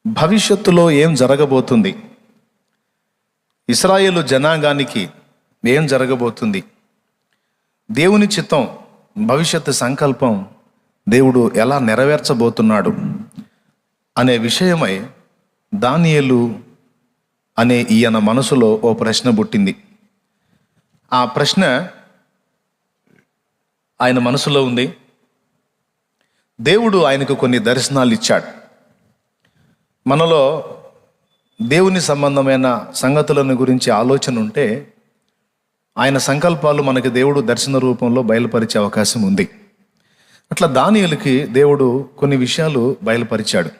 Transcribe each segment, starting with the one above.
భవిష్యత్తులో ఏం జరగబోతుంది, ఇశ్రాయేలు జనాంగానికి ఏం జరగబోతుంది, దేవుని చిత్తం, భవిష్యత్తు సంకల్పం దేవుడు ఎలా నెరవేర్చబోతున్నాడు అనే విషయమై దానియేలు అనే ఈయన మనసులో ఓ ప్రశ్న పుట్టింది. ఆ ప్రశ్న ఆయన మనసులో ఉంది. దేవుడు ఆయనకు కొన్ని దర్శనాలు ఇచ్చాడు. మనలో దేవుని సంబంధమైన సంగతులను గురించి ఆలోచన ఉంటే ఆయన సంకల్పాలు మనకి దేవుడు దర్శన రూపంలో బయలుపరిచే అవకాశం ఉంది. అట్లా దానియేలుకి దేవుడు కొన్ని విషయాలు బయలుపరిచాడు.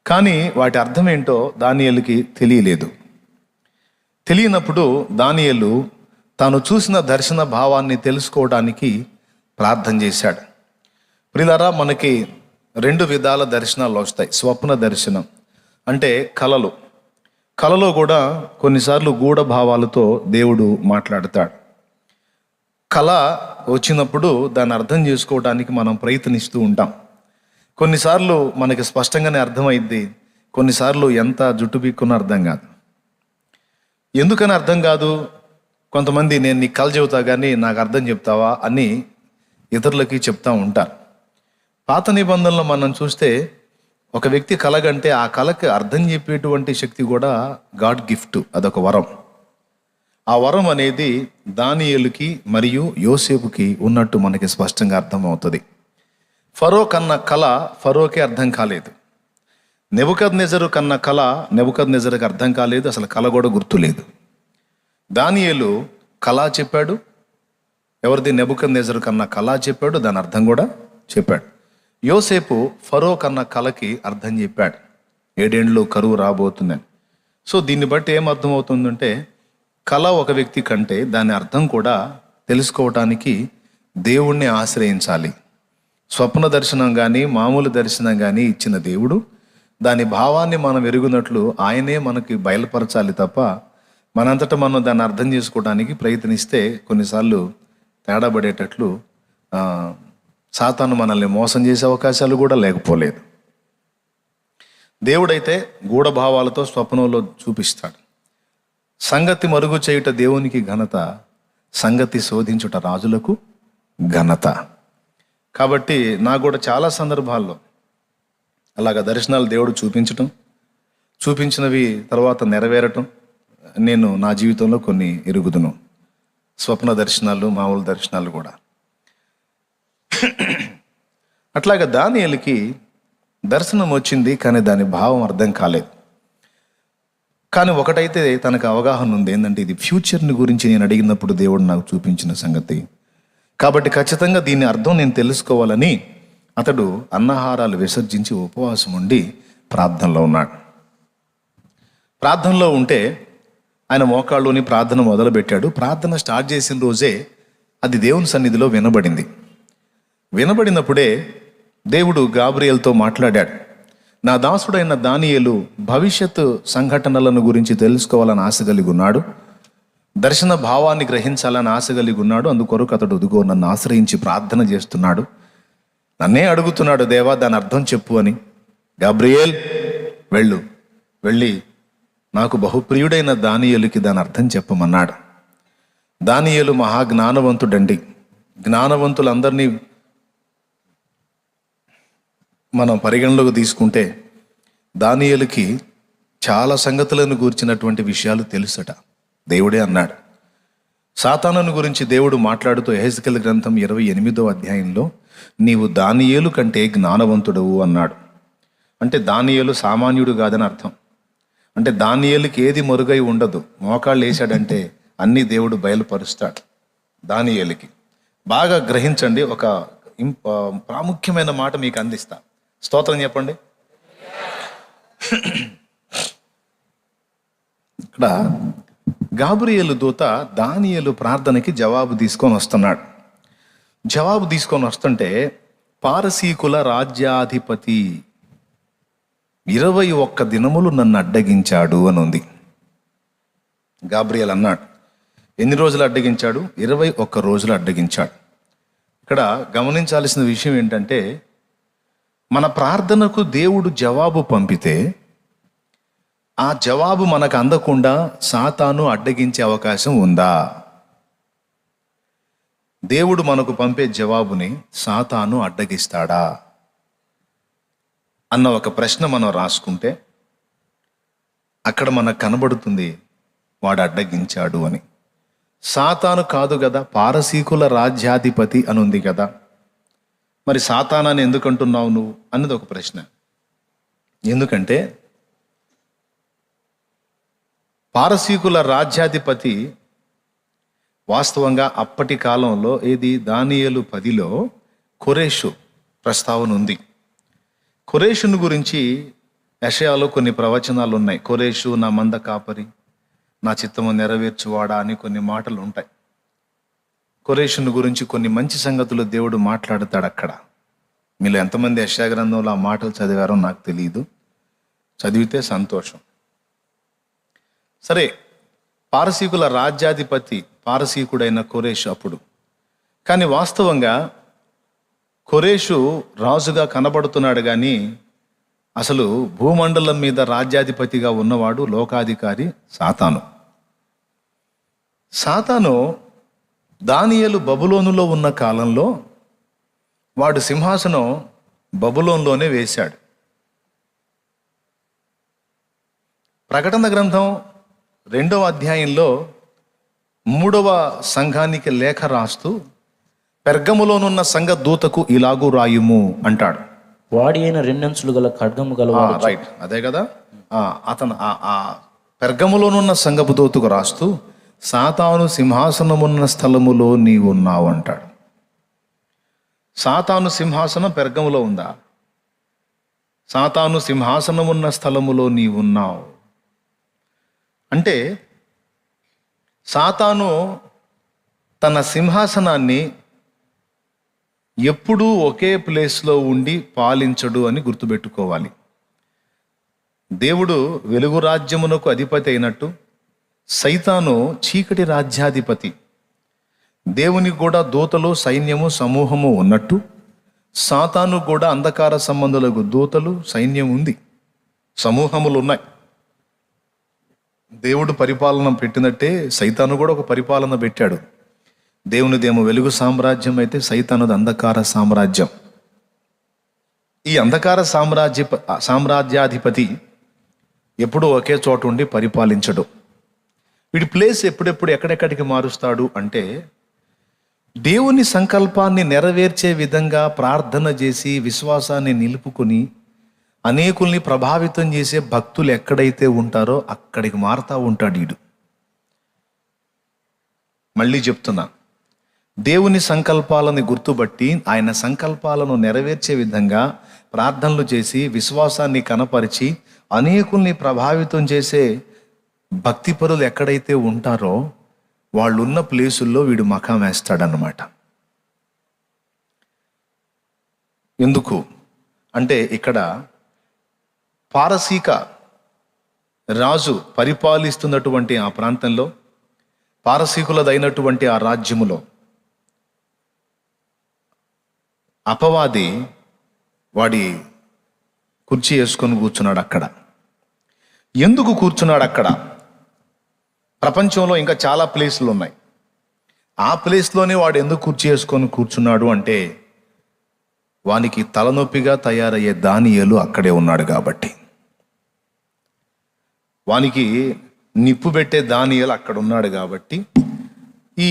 కానీ వాటి అర్థం ఏంటో దానియేలుకి తెలియలేదు. తెలియనప్పుడు దానియేలు తాను చూసిన దర్శన భావాన్ని తెలుసుకోవడానికి ప్రార్థన చేశాడు. ప్రియులారా, మనకి 2 విధాల దర్శనాలు వస్తాయి. స్వప్న దర్శనం అంటే కలలో కూడా కొన్నిసార్లు గూఢ భావాలతో దేవుడు మాట్లాడతాడు. కళ వచ్చినప్పుడు దాన్ని అర్థం చేసుకోవడానికి మనం ప్రయత్నిస్తూ ఉంటాం. కొన్నిసార్లు మనకి స్పష్టంగానే అర్థమైద్ది, కొన్నిసార్లు ఎంత జుట్టు పీక్కున్న అర్థం కాదు. ఎందుకని అర్థం కాదు? కొంతమంది నేను నీకు కళ చెబుతా కానీ నాకు అర్థం చెప్తావా అని ఇతరులకి చెప్తా ఉంటారు. పాత నిబంధనలో మనం చూస్తే ఒక వ్యక్తి కలగంటే ఆ కళకి అర్థం చెప్పేటువంటి శక్తి కూడా గాడ్ గిఫ్ట్, అదొక వరం. ఆ వరం అనేది దానియేలుకి మరియు యోసేపుకి ఉన్నట్టు మనకి స్పష్టంగా అర్థమవుతుంది. ఫరో కన్న కళ ఫరోకే అర్థం కాలేదు. నెబుకద్నెజరు కన్న కళ నెబుకద్నెజరుకి అర్థం కాలేదు, అసలు కళ కూడా గుర్తులేదు. దానియేలు కళ చెప్పాడు, ఎవరిది? నెబుకద్నెజరు కన్న కళ చెప్పాడు, దాని అర్థం కూడా చెప్పాడు. యోసేపు ఫరో కన్న కళకి అర్థం చెప్పాడు, 7 ఏండ్లు కరువు రాబోతుందని. సో దీన్ని బట్టి ఏం అర్థమవుతుందంటే కళ ఒక వ్యక్తి కంటే దాని అర్థం కూడా తెలుసుకోవటానికి దేవుణ్ణి ఆశ్రయించాలి. స్వప్న దర్శనం కానీ మామూలు దర్శనం కానీ ఇచ్చిన దేవుడు దాని భావాన్ని మనం ఎరుగునట్లు ఆయనే మనకి బయలుపరచాలి తప్ప మనంతటా మనం దాన్ని అర్థం చేసుకోవడానికి ప్రయత్నిస్తే కొన్నిసార్లు తేడా పడేటట్లు సాతాను మనల్ని మోసం చేసే అవకాశాలు కూడా లేకపోలేదు. దేవుడైతే గూఢభావాలతో స్వప్నంలో చూపిస్తాడు. సంగతి మరుగు చేయుట దేవునికి ఘనత, సంగతి శోధించుట రాజులకు ఘనత. కాబట్టి నాకు కూడా చాలా సందర్భాల్లో అలాగ దర్శనాలు దేవుడు చూపించినవి తర్వాత నెరవేరటం నేను నా జీవితంలో కొన్ని ఎరుగుదును. స్వప్న దర్శనాలు, మామూలు దర్శనాలు కూడా. అట్లాగా దానియేలుకి దర్శనం వచ్చింది, కానీ దాని భావం అర్థం కాలేదు. కానీ ఒకటైతే తనకు అవగాహన ఉంది, ఏంటంటే ఇది ఫ్యూచర్ని గురించి నేను అడిగినప్పుడు దేవుడు నాకు చూపించిన సంగతి. కాబట్టి ఖచ్చితంగా దీని అర్థం నేను తెలుసుకోవాలని అతడు అన్నాహారాలు విసర్జించి ఉపవాసం ఉండి ప్రార్థనలో ఉన్నాడు. ప్రార్థనలో ఉంటే ఆయన మోకాళ్ళలోని ప్రార్థన మొదలుపెట్టాడు. ప్రార్థన స్టార్ట్ చేసిన రోజే అది దేవుని సన్నిధిలో వినబడినప్పుడే దేవుడు గాబ్రియేలుతో మాట్లాడాడు. నా దాసుడైన దానియేలు భవిష్యత్తు సంఘటనలను గురించి తెలుసుకోవాలని ఆశ కలిగి ఉన్నాడు, దర్శన భావాన్ని గ్రహించాలని ఆశ కలిగి ఉన్నాడు. అందుకొరకు అతడు ఇదిగో నన్ను ఆశ్రయించి ప్రార్థన చేస్తున్నాడు, నన్నే అడుగుతున్నాడు, దేవా దాని అర్థం చెప్పు అని. గాబ్రియేల్ వెళ్ళి నాకు బహుప్రియుడైన దానియేలుకి దాని అర్థం చెప్పమన్నాడు. దానియేలు మహాజ్ఞానవంతుడండి. జ్ఞానవంతులందరినీ మనం పరిగణలోకి తీసుకుంటే దానియేలుకి చాలా సంగతులను గూర్చినటువంటి విషయాలు తెలుసట. దేవుడే అన్నాడు. సాతానుని గురించి దేవుడు మాట్లాడుతూ యెహెజ్కేలు గ్రంథం 28వ అధ్యాయంలో నీవు దానియేలు కంటే జ్ఞానవంతుడవు అన్నాడు. అంటే దానియేలు సామాన్యుడు కాదని అర్థం. అంటే దానియేలుకి ఏది మరుగై ఉండదు. మోకాళ్ళు వేసాడంటే అన్నీ దేవుడు బయలుపరుస్తాడు దానియేలుకి. బాగా గ్రహించండి. ఒక ప్రాముఖ్యమైన మాట మీకు అందిస్తా. స్తోత్రం చెప్పండి. ఇక్కడ గాబ్రియేలు దూత దానియేలు ప్రార్థనకి జవాబు తీసుకొని వస్తుంటే పారసీకుల రాజ్యాధిపతి 21 దినములు నన్ను అడ్డగించాడు అని ఉంది. గాబ్రియేలు అన్నాడు. ఎన్ని రోజులు అడ్డగించాడు? 21 రోజులు అడ్డగించాడు. ఇక్కడ గమనించాల్సిన విషయం ఏంటంటే మన ప్రార్థనకు దేవుడు జవాబు పంపితే ఆ జవాబు మనకు అందకుండా సాతాను అడ్డగించే అవకాశం ఉందా? దేవుడు మనకు పంపే జవాబుని సాతాను అడ్డగిస్తాడా అన్న ఒక ప్రశ్న మనం రాసుకుంటే అక్కడ మనకు కనబడుతుంది వాడు అడ్డగించాడు అని. సాతాను కాదు కదా, పారసీకుల రాజ్యాధిపతి అని ఉంది కదా, మరి సాతానాన్ని ఎందుకు అంటున్నావు నువ్వు అన్నది ఒక ప్రశ్న. ఎందుకంటే పారసీకుల రాజ్యాధిపతి వాస్తవంగా అప్పటి కాలంలో దానియేలు 10లో కొరేషు ప్రస్తావన ఉంది. కొరేషును గురించి యెషయాలో కొన్ని ప్రవచనాలు ఉన్నాయి. కొరేషు నా మంద కాపరి, నా చిత్తము నెరవేర్చువాడా అని కొన్ని మాటలు ఉంటాయి. కొరేషును గురించి కొన్ని మంచి సంగతులు దేవుడు మాట్లాడతాడు అక్కడ. మీలో ఎంతమంది యెషయా గ్రంథంలో ఆ మాటలు చదివారో నాకు తెలియదు, చదివితే సంతోషం. సరే, పారసీకుల రాజ్యాధిపతి పారసీకుడైన కొరేషు అప్పుడు. కానీ వాస్తవంగా కొరేషు రాజుగా కనబడుతున్నాడు, కానీ అసలు భూమండలం మీద రాజ్యాధిపతిగా ఉన్నవాడు లోకాధికారి సాతాను. సాతాను దానియేలు బబులోనులో ఉన్న కాలంలో వాడు సింహాసనం బబులోన్లోనే వేశాడు. ప్రకటన గ్రంథం 2వ అధ్యాయంలో 3వ సంఘానికి లేఖ రాస్తూ పెర్గములోనున్న సంఘ దూతకు ఇలాగూ రాయుము అంటాడు. వాడి అయిన రెండంచులు గల ఖడ్గము గలవాడు. రైట్, అదే కదా. అతను ఆ పెర్గములోనున్న సంఘపు దూతకు రాస్తూ సాతాను సింహాసనమున్న స్థలములో నీవు ఉన్నావు అంటాడు. సాతాను సింహాసనం పెర్గములో ఉందా? సాతాను సింహాసనమున్న స్థలములో నీవున్నావు అంటే సాతాను తన సింహాసనాన్ని ఎప్పుడూ ఒకే ప్లేస్లో ఉండి పాలించడు అని గుర్తుపెట్టుకోవాలి. దేవుడు వెలుగు రాజ్యమునకు అధిపతి అయినట్టు సైతాను చీకటి రాజ్యాధిపతి. దేవునికి కూడా దూతలు, సైన్యము, సమూహము ఉన్నట్టు సాతాను కూడా అంధకార సంబంధులకు దూతలు, సైన్యం ఉంది, సమూహములు ఉన్నాయి. దేవుడు పరిపాలన పెట్టినట్టే సైతాను కూడా ఒక పరిపాలన పెట్టాడు. దేవునిదేమో వెలుగు సామ్రాజ్యం అయితే సైతానుది అంధకార సామ్రాజ్యం. ఈ అంధకార సామ్రాజ్యాధిపతి ఎప్పుడూ ఒకే చోట ఉండి పరిపాలించడు. వీడి ప్లేస్ ఎప్పుడెప్పుడు ఎక్కడెక్కడికి మారుస్తాడు అంటే దేవుని సంకల్పాన్ని నెరవేర్చే విధంగా ప్రార్థన చేసి విశ్వాసాన్ని నిలుపుకొని అనేకుల్ని ప్రభావితం చేసే భక్తులు ఎక్కడైతే ఉంటారో అక్కడికి మారుతూ ఉంటాడు వీడు. మళ్ళీ చెప్తున్నా, దేవుని సంకల్పాలను గుర్తుబట్టి ఆయన సంకల్పాలను నెరవేర్చే విధంగా ప్రార్థనలు చేసి విశ్వాసాన్ని కనపరిచి అనేకుల్ని ప్రభావితం చేసే భక్తిపరులు ఎక్కడైతే ఉంటారో వాళ్ళున్న ప్లేసుల్లో వీడు మకాం వేస్తాడన్నమాట. ఎందుకు అంటే ఇక్కడ పారసీక రాజు పరిపాలిస్తున్నటువంటి ఆ ప్రాంతంలో, పారసీకులదైనటువంటి ఆ రాజ్యములో అపవాది వాడి కుర్చీ వేసుకొని కూర్చున్నాడు అక్కడ. ఎందుకు కూర్చున్నాడు అక్కడ? ప్రపంచంలో ఇంకా చాలా ప్లేసులు ఉన్నాయి. ఆ ప్లేస్లోనే వాడు ఎందుకు కుర్చీ వేసుకొని కూర్చున్నాడు అంటే వానికి తలనొప్పిగా తయారయ్యే దానియేలు అక్కడే ఉన్నాడు కాబట్టి. వానికి నిప్పు పెట్టే దానియేలు అక్కడ ఉన్నాడు కాబట్టి ఈ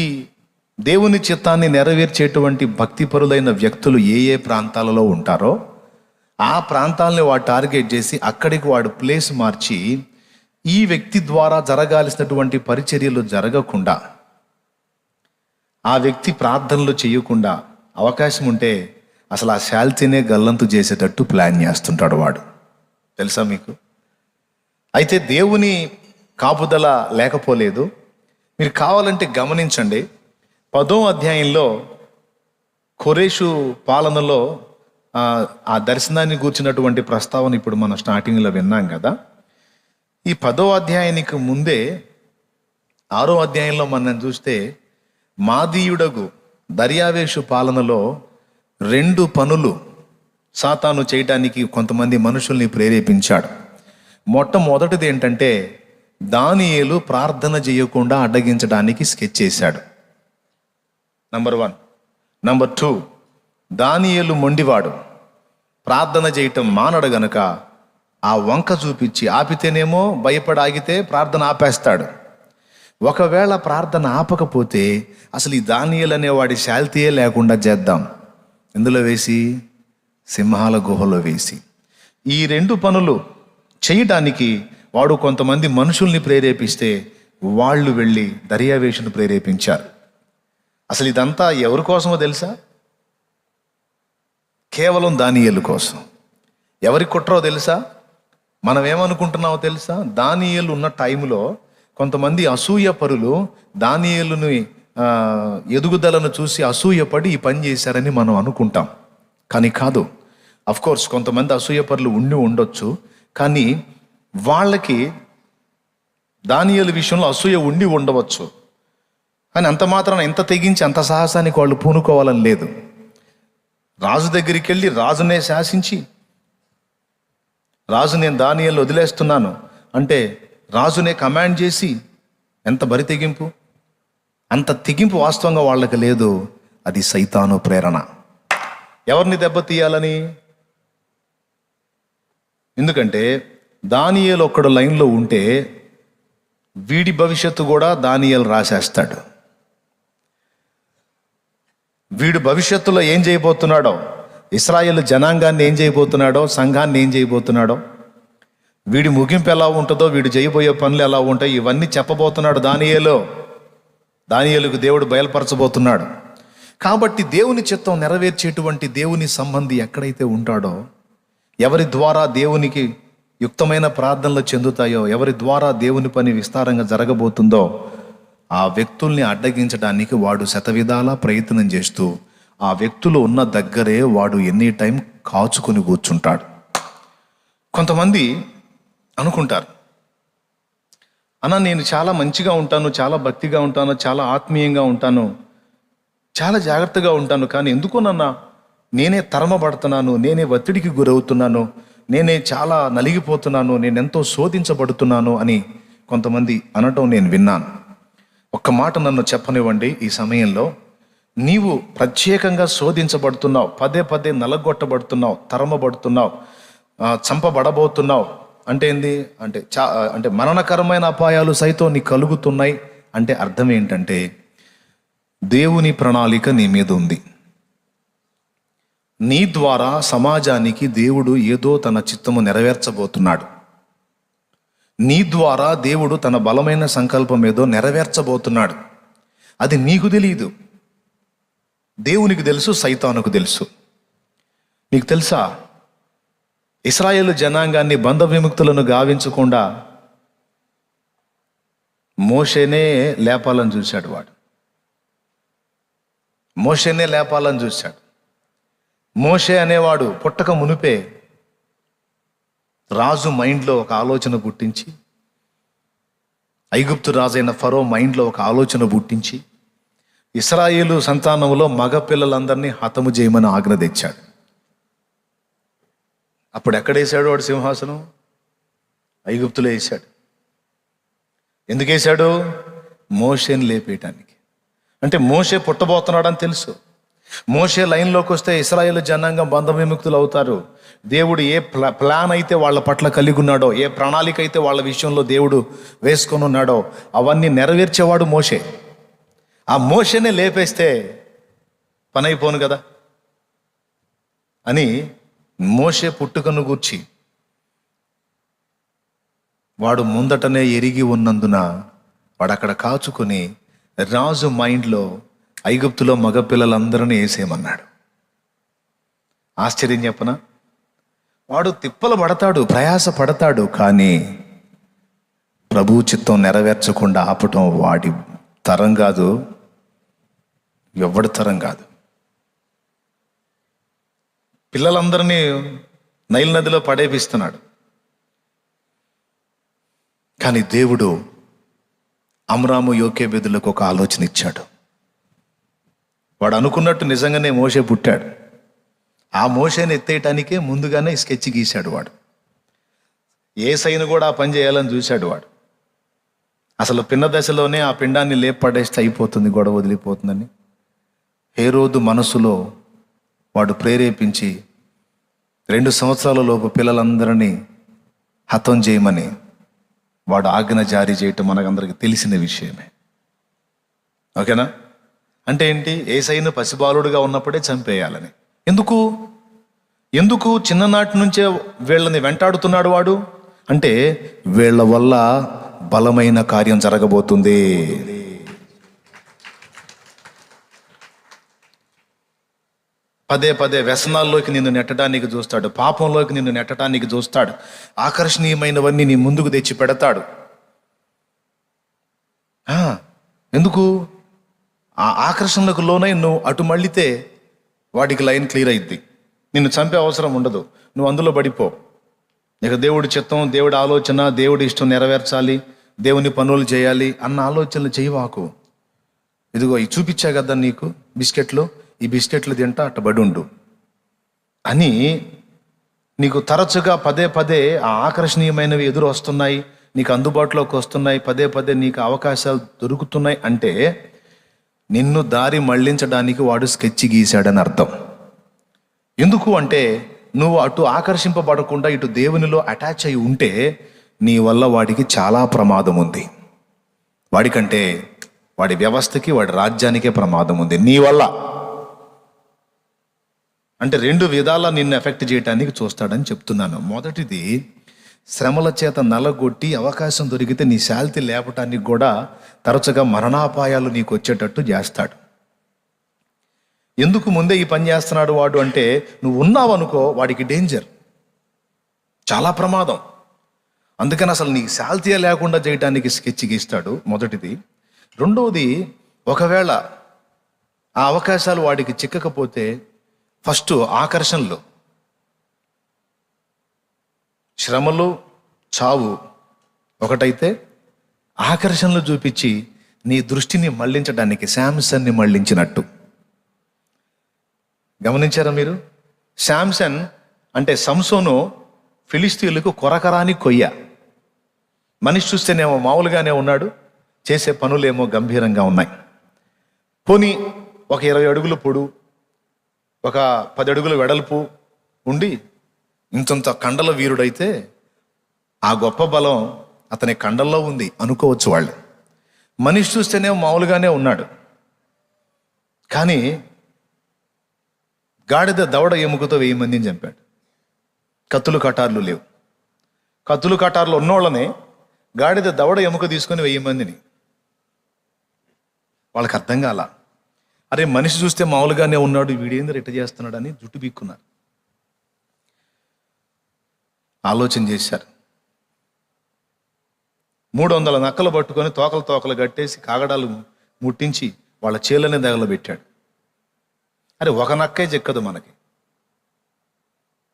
దేవుని చిత్తాన్ని నెరవేర్చేటువంటి భక్తిపరులైన వ్యక్తులు ఏ ఏ ప్రాంతాలలో ఉంటారో ఆ ప్రాంతాలని వాడు టార్గెట్ చేసి అక్కడికి వాడు ప్లేస్ మార్చి ఈ వ్యక్తి ద్వారా జరగాల్సినటువంటి పరిచర్యలు జరగకుండా, ఆ వ్యక్తి ప్రార్థనలు చేయకుండా అవకాశం ఉంటే అసలు ఆ శాల్తీనే గల్లంతు చేసేటట్టు ప్లాన్ చేస్తుంటాడు వాడు. తెలుసా మీకు? అయితే దేవుని కాపుదల లేకపోలేదు. మీరు కావాలంటే గమనించండి, 10వ అధ్యాయంలో కొరేషు పాలనలో ఆ దర్శనాన్ని గూర్చినటువంటి ప్రస్తావన ఇప్పుడు మనం స్టార్టింగ్లో విన్నాం కదా. ఈ 10వ అధ్యాయానికి ముందే 6వ అధ్యాయంలో మనం చూస్తే మాదీయుడగు దర్యావేషు పాలనలో 2 పనులు సాతాను చేయటానికి కొంతమంది మనుషుల్ని ప్రేరేపించాడు. మొట్టమొదటిది ఏంటంటే దానియేలు ప్రార్థన చేయకుండా అడ్డగించడానికి స్కెచ్ చేశాడు. నంబర్ 1. నంబర్ 2, దానియేలు మొండివాడు, ప్రార్థన చేయటం మానడు గనుక ఆ వంక చూపించి ఆపితేనేమో భయపడి ఆగితే ప్రార్థన ఆపేస్తాడు. ఒకవేళ ప్రార్థన ఆపకపోతే అసలు ఈ దానియేలు అనేవాడి శాల్తీయే లేకుండా చేద్దాం. ఎందులో వేసి? సింహాల గుహలో వేసి. ఈ 2 పనులు చేయటానికి వాడు కొంతమంది మనుషుల్ని ప్రేరేపిస్తే వాళ్ళు వెళ్ళి దర్యావేషును ప్రేరేపించారు. అసలు ఇదంతా ఎవరి కోసమో తెలుసా? కేవలం దానియేలు కోసం. ఎవరి కుట్రో తెలుసా? మనం ఏమనుకుంటున్నామో తెలుసా? దానియేలు ఉన్న టైంలో కొంతమంది అసూయ పరులు దానియేలుని ఎదుగుదలను చూసి అసూయపడి ఈ పని చేశారని మనం అనుకుంటాం. కానీ కాదు. కోర్స్ కొంతమంది అసూయ పరులు ఉండొచ్చు, కానీ వాళ్ళకి దానియేలు విషయంలో అసూయ ఉండవచ్చు. కానీ అంత మాత్రాన ఎంత తెగించి అంత సాహసానికి వాళ్ళు పూనుకోవాలని లేదు. రాజు దగ్గరికి వెళ్ళి రాజునే శాసించి, రాజు నేను దానియేలు వదిలేస్తున్నాను అంటే రాజునే కమాండ్ చేసి, ఎంత బరి తెగింపు! అంత తెగింపు వాస్తవంగా వాళ్ళకి లేదు. అది సైతాను ప్రేరణ. ఎవరిని దెబ్బతీయాలని? ఎందుకంటే దానియేలు ఒక్కడు లైన్లో ఉంటే వీడి భవిష్యత్తు కూడా దానియేలు రాసేస్తాడు. వీడు భవిష్యత్తులో ఏం చేయబోతున్నాడో, ఇశ్రాయేలు జనాంగాన్ని ఏం చేయబోతున్నాడో, సంఘాన్ని ఏం చేయబోతున్నాడో, వీడి ముగింపు ఎలా ఉంటుందో, వీడు చేయబోయే పనులు ఎలా ఉంటాయి, ఇవన్నీ చెప్పబోతున్నాడు దానియేలుకు దేవుడు బయలుపరచబోతున్నాడు. కాబట్టి దేవుని చిత్తం నెరవేర్చేటువంటి దేవుని సంబంధి ఎక్కడైతే ఉంటాడో, ఎవరి ద్వారా దేవునికి యుక్తమైన ప్రార్థనలు చెందుతాయో, ఎవరి ద్వారా దేవుని పని విస్తారంగా జరగబోతుందో ఆ వ్యక్తుల్ని అడ్డగించడానికి వాడు శతవిధాలా ప్రయత్నం చేస్తూ ఆ వ్యక్తులు ఉన్న దగ్గరే వాడు ఎనీ టైం కాచుకొని కూర్చుంటాడు. కొంతమంది అనుకుంటారు, అన్న నేను చాలా మంచిగా ఉంటాను, చాలా భక్తిగా ఉంటాను, చాలా ఆత్మీయంగా ఉంటాను, చాలా జాగ్రత్తగా ఉంటాను, కానీ ఎందుకో నేనే తరమబడుతున్నాను, నేనే ఒత్తిడికి గురవుతున్నాను, నేనే చాలా నలిగిపోతున్నాను, నేనెంతో శోధించబడుతున్నాను అని కొంతమంది అనటం నేను విన్నాను. ఒక్క మాట నన్ను చెప్పనివ్వండి. ఈ సమయంలో నీవు ప్రత్యేకంగా శోధించబడుతున్నావు, పదే నలగొట్టబడుతున్నావు, తరమబడుతున్నావు, చంపబడబోతున్నావు అంటే ఏంది? అంటే మరణకరమైన అపాయాలు సైతం నీకు కలుగుతున్నాయి అంటే అర్థం ఏంటంటే దేవుని ప్రణాళిక నీ మీద ఉంది. నీ ద్వారా సమాజానికి దేవుడు ఏదో తన చిత్తము నెరవేర్చబోతున్నాడు. నీ ద్వారా దేవుడు తన బలమైన సంకల్పం ఏదో నెరవేర్చబోతున్నాడు. అది నీకు తెలియదు, దేవునికి తెలుసు, సైతానుకు తెలుసు. నీకు తెలుసా, ఇశ్రాయేలు జనాంగాన్ని బంధ విముక్తులను గావించకుండా మోషేనే లేపాలని చూశాడు. మోషేనే లేపాలని చూశాడు. మోషే అనేవాడు పుట్టక మునిపే రాజు మైండ్లో ఒక ఆలోచన పుట్టించి, ఐగుప్తు రాజైన ఫరో మైండ్లో ఒక ఆలోచన పుట్టించి ఇశ్రాయేలు సంతానంలో మగ పిల్లలందరినీ హతము చేయమని ఆజ్ఞ తెచ్చాడు. అప్పుడు ఎక్కడేశాడు వాడు సింహాసనం? ఐగుప్తులో వేశాడు. ఎందుకు వేశాడు? మోషేని లేపేయటానికి. అంటే మోషే పుట్టబోతున్నాడని తెలుసు. మోషే లైన్లోకి వస్తే ఇశ్రాయేలు జనాంగం బంధ విముక్తులు అవుతారు. దేవుడు ఏ ప్లాన్ అయితే వాళ్ళ పట్ల కలిగి ఉన్నాడో, ఏ ప్రణాళిక అయితే వాళ్ళ విషయంలో దేవుడు వేసుకొని ఉన్నాడో అవన్నీ నెరవేర్చేవాడు మోషే. ఆ మోషేనే లేపేస్తే పని అయిపోను కదా అని మోషే పుట్టుకను గూర్చి వాడు ముందటనే ఎరిగి ఉన్నందున వాడు అక్కడ కాచుకొని రాజు మైండ్లో ఐగుప్తులో మగపిల్లలందరినీ వేసేయమన్నాడు. ఆశ్చర్యం చెప్పనా? వాడు తిప్పలు పడతాడు, ప్రయాస పడతాడు, కానీ ప్రభు చిత్తం నెరవేర్చకుండా ఆపటం వాడి తరం కాదు, ఎవడి తరం కాదు. పిల్లలందరినీ నైల్ నదిలో పడేపిస్తున్నాడు. కానీ దేవుడు అమ్రాము యోకేబెదులకు ఒక ఆలోచన ఇచ్చాడు. వాడు అనుకున్నట్టు నిజంగానే మోషే పుట్టాడు. ఆ మోషేని ఎత్తేయటానికే ముందుగానే స్కెచ్ గీశాడు వాడు. యేసయ్యను కూడా ఆ పని చేయాలని చూశాడు వాడు. అసలు పిన్న దశలోనే ఆ పిండాన్ని లేపడేస్తే అయిపోతుంది, గొడవ వదిలిపోతుందని హేరోదు మనసులో వాడు ప్రేరేపించి 2 సంవత్సరాల లోపు పిల్లలందరినీ హతం చేయమని వాడు ఆజ్ఞ జారీ చేయటం మనకందరికి తెలిసిన విషయమే. ఓకేనా? అంటే ఏంటి? యేసయ్యను పసిబాలుడుగా ఉన్నప్పుడే చంపేయాలని. ఎందుకు చిన్ననాటి నుంచే వీళ్ళని వెంటాడుతున్నాడు వాడు? అంటే వీళ్ళ వల్ల బలమైన కార్యం జరగబోతుంది. పదే పదే వ్యసనాల్లోకి నిన్ను నెట్టడానికి చూస్తాడు, పాపంలోకి నిన్ను నెట్టడానికి చూస్తాడు, ఆకర్షణీయమైనవన్నీ నీ ముందుకు తెచ్చి పెడతాడు. ఎందుకు? ఆ ఆకర్షణలకు లోనై నువ్వు అటు మళ్ళితే వాడికి లైన్ క్లియర్ అయింది, నిన్ను చంపే అవసరం ఉండదు, నువ్వు అందులో పడిపో. ఇక దేవుడి చిత్తం, దేవుడి ఆలోచన, దేవుడి ఇష్టం నెరవేర్చాలి, దేవుని పనులు చేయాలి అన్న ఆలోచనలు చేయవాకు. ఇదిగో ఈ చూపించా కదా నీకు బిస్కెట్లు, ఈ బిస్కెట్లు తింటా అట్టబడి ఉండు అని నీకు తరచుగా పదే పదే ఆ ఆకర్షణీయమైనవి ఎదురు వస్తున్నాయి, నీకు అందుబాటులోకి వస్తున్నాయి, పదే పదే నీకు అవకాశాలు దొరుకుతున్నాయి అంటే నిన్ను దారి మళ్లించడానికి వాడు స్కెచ్ గీశాడని అర్థం. ఎందుకు అంటే నువ్వు అటు ఆకర్షింపబడకుండా ఇటు దేవునిలో అటాచ్ అయి ఉంటే నీ వల్ల వాడికి చాలా ప్రమాదం ఉంది. వాడికంటే వాడి వ్యవస్థకి, వాడి రాజ్యానికే ప్రమాదం ఉంది నీ వల్ల. అంటే 2 విధాలా నిన్ను ఎఫెక్ట్ చేయడానికి చూస్తాడని చెప్తున్నాను. మొదటిది, శ్రమల చేత నలగొట్టి అవకాశం దొరికితే నీ శాల్తి లేపటానికి కూడా తరచుగా మరణాపాయాలు నీకు వచ్చేటట్టు చేస్తాడు. ఎందుకు ముందే ఈ పని చేస్తున్నాడు వాడు అంటే, నువ్వు ఉన్నావనుకో వాడికి డేంజర్, చాలా ప్రమాదం. అందుకని అసలు నీకు శాల్తీయే లేకుండా చేయడానికి స్కెచ్ గీస్తాడు, మొదటిది. రెండవది, ఒకవేళ ఆ అవకాశాలు వాడికి చిక్కకపోతే ఫస్ట్ ఆకర్షణలు, శ్రమలు, చావు ఒకటైతే ఆకర్షణలు చూపించి నీ దృష్టిని మళ్లించడానికి శాంసన్ని మళ్లించినట్టు. గమనించారా మీరు? శాంసన్ అంటే సంసోను ఫిలిస్తీన్లకు కొరకరాని కొయ్య. మనిషి చూస్తేనేమో మామూలుగానే ఉన్నాడు, చేసే పనులేమో గంభీరంగా ఉన్నాయి. పోనీ ఒక 20 అడుగులు పొడు, ఒక 10 అడుగులు వెడల్పు ఉండి ఇంతంత కండల వీరుడైతే ఆ గొప్ప బలం అతని కండల్లో ఉంది అనుకోవచ్చు వాళ్ళు. మనిషి చూస్తేనే మామూలుగానే ఉన్నాడు, కానీ గాడిద దవడ ఎముకతో 1000 మందిని చంపాడు. కత్తులు కటార్లు లేవు. కత్తులు కటార్లు ఉన్నోళ్ళనే గాడిద దవడ ఎముక తీసుకొని 1000 మందిని. వాళ్ళకి అర్థం కాల, అరే మనిషి చూస్తే మామూలుగానే ఉన్నాడు, వీడేంది రెట్ట చేస్తున్నాడు అని జుట్టు బీక్కున్నారు. ఆలోచన చేశారు. 300 నక్కలు పట్టుకొని తోకలు కట్టేసి కాగడాలు ముట్టించి వాళ్ళ చేలనే దగలబెట్టాడు. అరే ఒక నక్కే చెక్కదు మనకి,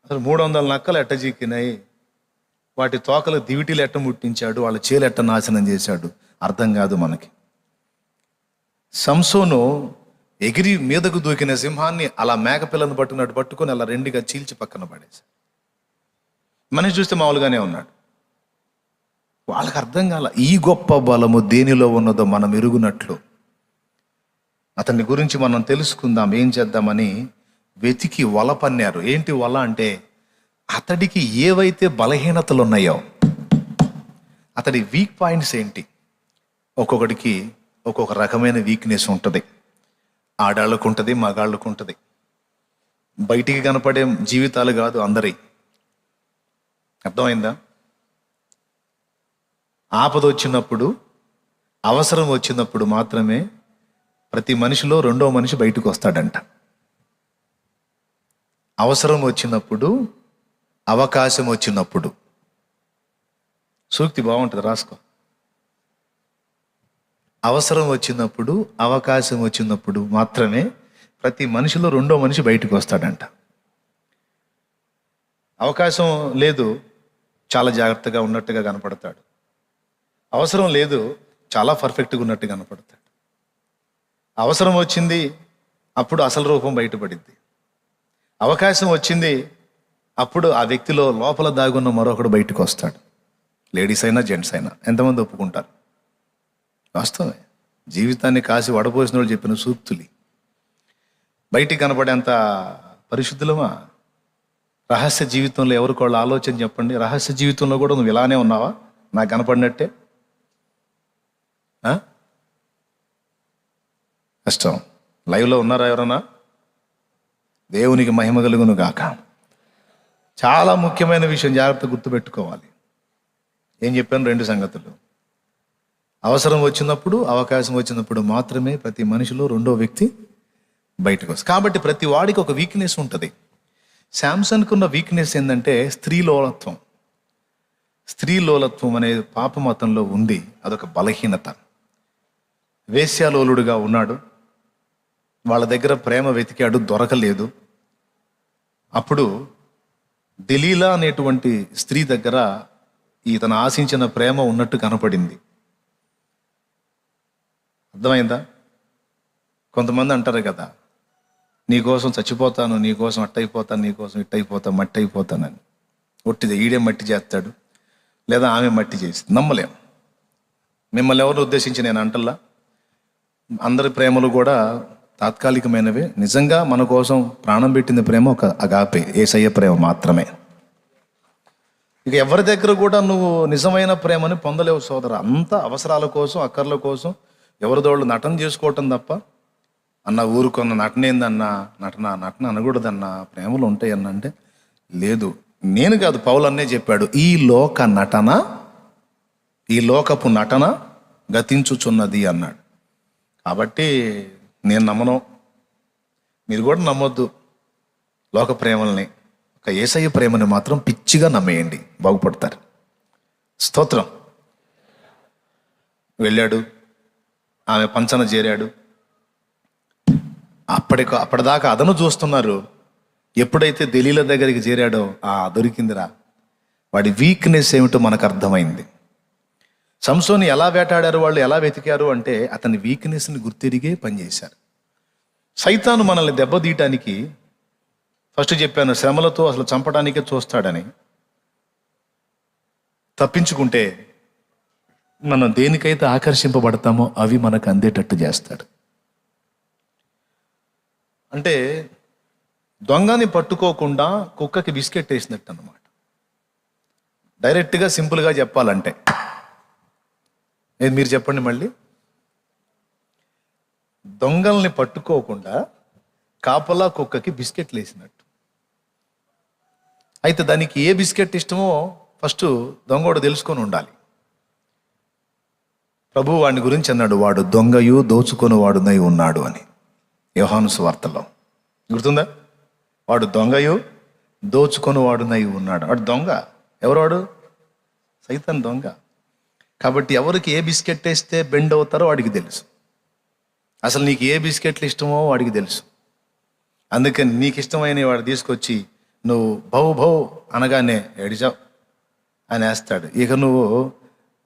అసలు 300 నక్కలు ఎట్ట చిక్కినాయి, వాటి తోకలు దివిటీలు ఎట్ట ముట్టించాడు, వాళ్ళ చేలు ఎట్ట నాశనం చేశాడు అర్థం కాదు మనకి. సంసోను ఎగిరి మీదకు దూకిన సింహాన్ని అలా మేకపిల్లను పట్టుకొని అలా 2గా చీల్చి పక్కన పడేశాడు. మనిషి చూస్తే మామూలుగానే ఉన్నాడు. వాళ్ళకి అర్థం కాల ఈ గొప్ప బలము దేనిలో ఉన్నదో మనం ఎరుగునట్లు. అతని గురించి మనం తెలుసుకుందాం, ఏం చేద్దామని వెతికి వల పన్నారు. ఏంటి వల అంటే, అతడికి ఏవైతే బలహీనతలు ఉన్నాయో, అతడి వీక్ పాయింట్స్ ఏంటి, ఒక్కొక్కడికి ఒక్కొక్క రకమైన వీక్నెస్ ఉంటుంది. ఆడాళ్ళకు ఉంటుంది, మగాళ్ళకు ఉంటుంది. బయటికి కనపడే జీవితాలు కాదు అందరి. అర్థమైందా? ఆపద వచ్చినప్పుడు, అవసరం వచ్చినప్పుడు మాత్రమే ప్రతి మనిషిలో 2వ మనిషి బయటకు వస్తాడంట. అవసరం వచ్చినప్పుడు, అవకాశం వచ్చినప్పుడు. సూక్తి బాగుంటుంది, రాసుకో. అవసరం వచ్చినప్పుడు, అవకాశం వచ్చినప్పుడు మాత్రమే ప్రతి మనిషిలో 2వ మనిషి బయటకు వస్తాడంట. అవకాశం లేదు, చాలా జాగ్రత్తగా ఉన్నట్టుగా కనపడతాడు. అవసరం లేదు, చాలా పర్ఫెక్ట్గా ఉన్నట్టు కనపడతాడు. అవసరం వచ్చింది, అప్పుడు అసలు రూపం బయటపడింది. అవకాశం వచ్చింది, అప్పుడు ఆ వ్యక్తిలో లోపల దాగున్న మరొకడు బయటకు వస్తాడు. లేడీస్ అయినా జెంట్స్ అయినా ఎంతమంది ఒప్పుకుంటారు? వాస్తవమే. జీవితాన్ని కాసి వడపోసిన వాళ్ళు చెప్పిన సూక్తులు బయటికి కనపడేంత పరిశుద్ధులమా? రహస్య జీవితంలో ఎవరికోళ్ళు ఆలోచన చెప్పండి. రహస్య జీవితంలో కూడా నువ్వు ఇలానే ఉన్నావా నాకు కనపడినట్టే? కష్టం. లైవ్లో ఉన్నారా ఎవరన్నా? దేవునికి మహిమ కలుగును గాక. చాలా ముఖ్యమైన విషయం, జాగ్రత్త గుర్తుపెట్టుకోవాలి. ఏం చెప్పాను? 2 సంగతులు. అవసరం వచ్చినప్పుడు, అవకాశం వచ్చినప్పుడు మాత్రమే ప్రతి మనిషిలో రెండో వ్యక్తి బయటకు వస్తుంది. కాబట్టి ప్రతి వాడికి ఒక వీక్నెస్ ఉంటుంది. శాంసన్కు ఉన్న వీక్నెస్ ఏంటంటే స్త్రీలోలత్వం. స్త్రీలోలత్వం అనేది పాప మతంలో ఉంది. అదొక బలహీనత. వేశ్యాలోలుడుగా ఉన్నాడు. వాళ్ళ దగ్గర ప్రేమ వెతికాడు, దొరకలేదు. అప్పుడు దెలీలా అనేటువంటి స్త్రీ దగ్గర ఇతను ఆశించిన ప్రేమ ఉన్నట్టు కనపడింది. అర్థమైందా? కొంతమంది అంటారు కదా, నీకోసం చచ్చిపోతాను, నీకోసం అట్టయిపోతాను, నీకోసం ఇట్టయిపోతాను, మట్టి అయిపోతానని. ఒట్టిదే. ఈడే మట్టి చేస్తాడు, లేదా ఆమె మట్టి చేసి. నమ్మలేం. మిమ్మల్ని ఎవరిని ఉద్దేశించి నేను అంటల్లా. అందరి ప్రేమలు కూడా తాత్కాలికమైనవే. నిజంగా మన కోసం ప్రాణం పెట్టిన ప్రేమ ఒక అగాపే, యేసయ్య ప్రేమ మాత్రమే. ఇక ఎవరి దగ్గర కూడా నువ్వు నిజమైన ప్రేమని పొందలేవు సోదర. అంత అవసరాల కోసం, అక్కర్ల కోసం ఎవరిదోళ్ళు నటన చేసుకోవటం తప్ప. అన్న ఊరుకున్న నటనేందన్నా, నటన అనకూడదన్నా, ప్రేమలు ఉంటాయన్న అంటే లేదు. నేను కాదు, పౌలు అన్నే చెప్పాడు, ఈ లోకపు నటన గతించుచున్నది అన్నాడు. కాబట్టి నేను నమ్మను, మీరు కూడా నమ్మొద్దు లోక ప్రేమల్ని. ఒక యేసయ్య ప్రేమని మాత్రం పిచ్చిగా నమ్మేయండి, బాగుపడతారు. స్తోత్రం. వెళ్ళాడు, ఆమె పంచన చేరాడు. అప్పటిదాకా అదను చూస్తున్నారు. ఎప్పుడైతే దెలీలా దగ్గరికి చేరాడో దొరికిందిరా. వాడి వీక్నెస్ ఏమిటో మనకు అర్థమైంది. సంసోని ఎలా వేటాడారు వాళ్ళు, ఎలా వెతికారు అంటే అతని వీక్నెస్ని గుర్తిరిగే పనిచేశారు. సైతాను మనల్ని దెబ్బతీయటానికి, ఫస్ట్ చెప్పాను, శ్రమలతో అసలు చంపడానికే చూస్తాడని. తప్పించుకుంటే మనం దేనికైతే ఆకర్షింపబడతామో అవి మనకు అందేటట్టు చేస్తాడు. అంటే దొంగని పట్టుకోకుండా కుక్కకి బిస్కెట్ వేసినట్టు అన్నమాట. డైరెక్ట్గా సింపుల్గా చెప్పాలంటే మీరు చెప్పండి మళ్ళీ. దొంగల్ని పట్టుకోకుండా కాపలా కుక్కకి బిస్కెట్లు వేసినట్టు. అయితే దానికి ఏ బిస్కెట్ ఇష్టమో ఫస్ట్ దొంగోడు తెలుసుకొని ఉండాలి. ప్రభు వాడిని గురించి అన్నాడు, వాడు దొంగయు దోచుకొని వాడునై ఉన్నాడు అని, యోహాను సువార్తలో. గుర్తుందా? వాడు దొంగయు దోచుకొని వాడునై ఉన్నాడు. వాడు దొంగ. ఎవరు? సైతాన్ దొంగ. కాబట్టి ఎవరికి ఏ బిస్కెట్ వేస్తే బెండ్ అవుతారో వాడికి తెలుసు. అసలు నీకు ఏ బిస్కెట్లు ఇష్టమో వాడికి తెలుసు. అందుకని నీకు ఇష్టమైన వాడు తీసుకొచ్చి నువ్వు భౌ అనగానే ఏడిచావు అని వేస్తాడు. ఇక నువ్వు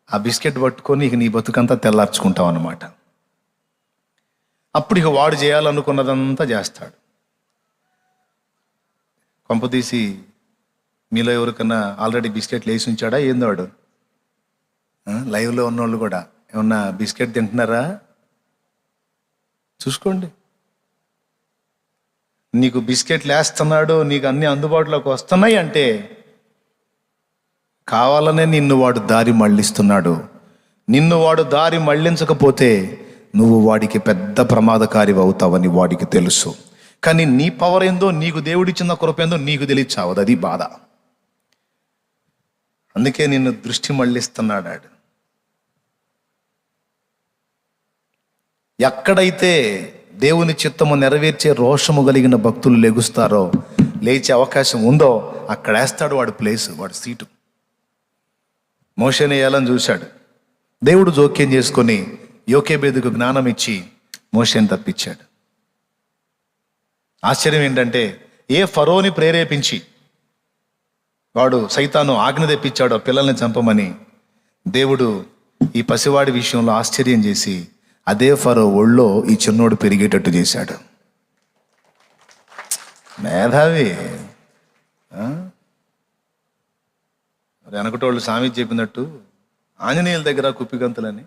ఆ బిస్కెట్ పట్టుకొని ఇక నీ బతుకంతా తెల్లార్చుకుంటావు అన్నమాట. అప్పుడు ఇక వాడు చేయాలనుకున్నదంతా చేస్తాడు. కొంపతీసి మీలో ఎవరికన్నా ఆల్రెడీ బిస్కెట్లు వేసి ఉంచాడా ఏందో వాడు? లైవ్లో ఉన్నోళ్ళు కూడా ఏమన్నా బిస్కెట్ తింటున్నారా చూసుకోండి. నీకు బిస్కెట్లు వేస్తున్నాడు, నీకు అన్ని అందుబాటులోకి వస్తున్నాయి అంటే కావాలనే నిన్ను వాడు దారి మళ్ళిస్తున్నాడు. నిన్ను వాడు దారి మళ్ళించకపోతే నువ్వు వాడికి పెద్ద ప్రమాదకారి అవుతావని వాడికి తెలుసు. కానీ నీ పవర్ ఏందో, నీకు దేవుడిచ్చిన కృప ఏందో నీకు తెలియచావదు. అది బాధ. అందుకే నిన్ను దృష్టి మళ్ళిస్తున్నాడు. ఎక్కడైతే దేవుని చిత్తము నెరవేర్చే రోషము కలిగిన భక్తులు లెగుస్తారో, లేచే అవకాశం ఉందో అక్కడ వేస్తాడు వాడు ప్లేస్, వాడు సీటు. మోషేని వేయాలని చూశాడు. దేవుడు జోక్యం చేసుకొని యోకేబేదుకు జ్ఞానం ఇచ్చి మోషేని తప్పించాడు. ఆశ్చర్యం ఏంటంటే ఏ ఫరోని ప్రేరేపించి వాడు సైతాను ఆజ్ఞ తెప్పించాడో పిల్లల్ని చంపమని, దేవుడు ఈ పసివాడి విషయంలో ఆశ్చర్యం చేసి అదే ఫరో ఒళ్ళో ఈ చిన్నోడు పెరిగేటట్టు చేశాడు. మేధావి. వెనకటోళ్ళు సామెత చెప్పినట్టు ఆంజనేయుల దగ్గర కుప్పిగంతులని.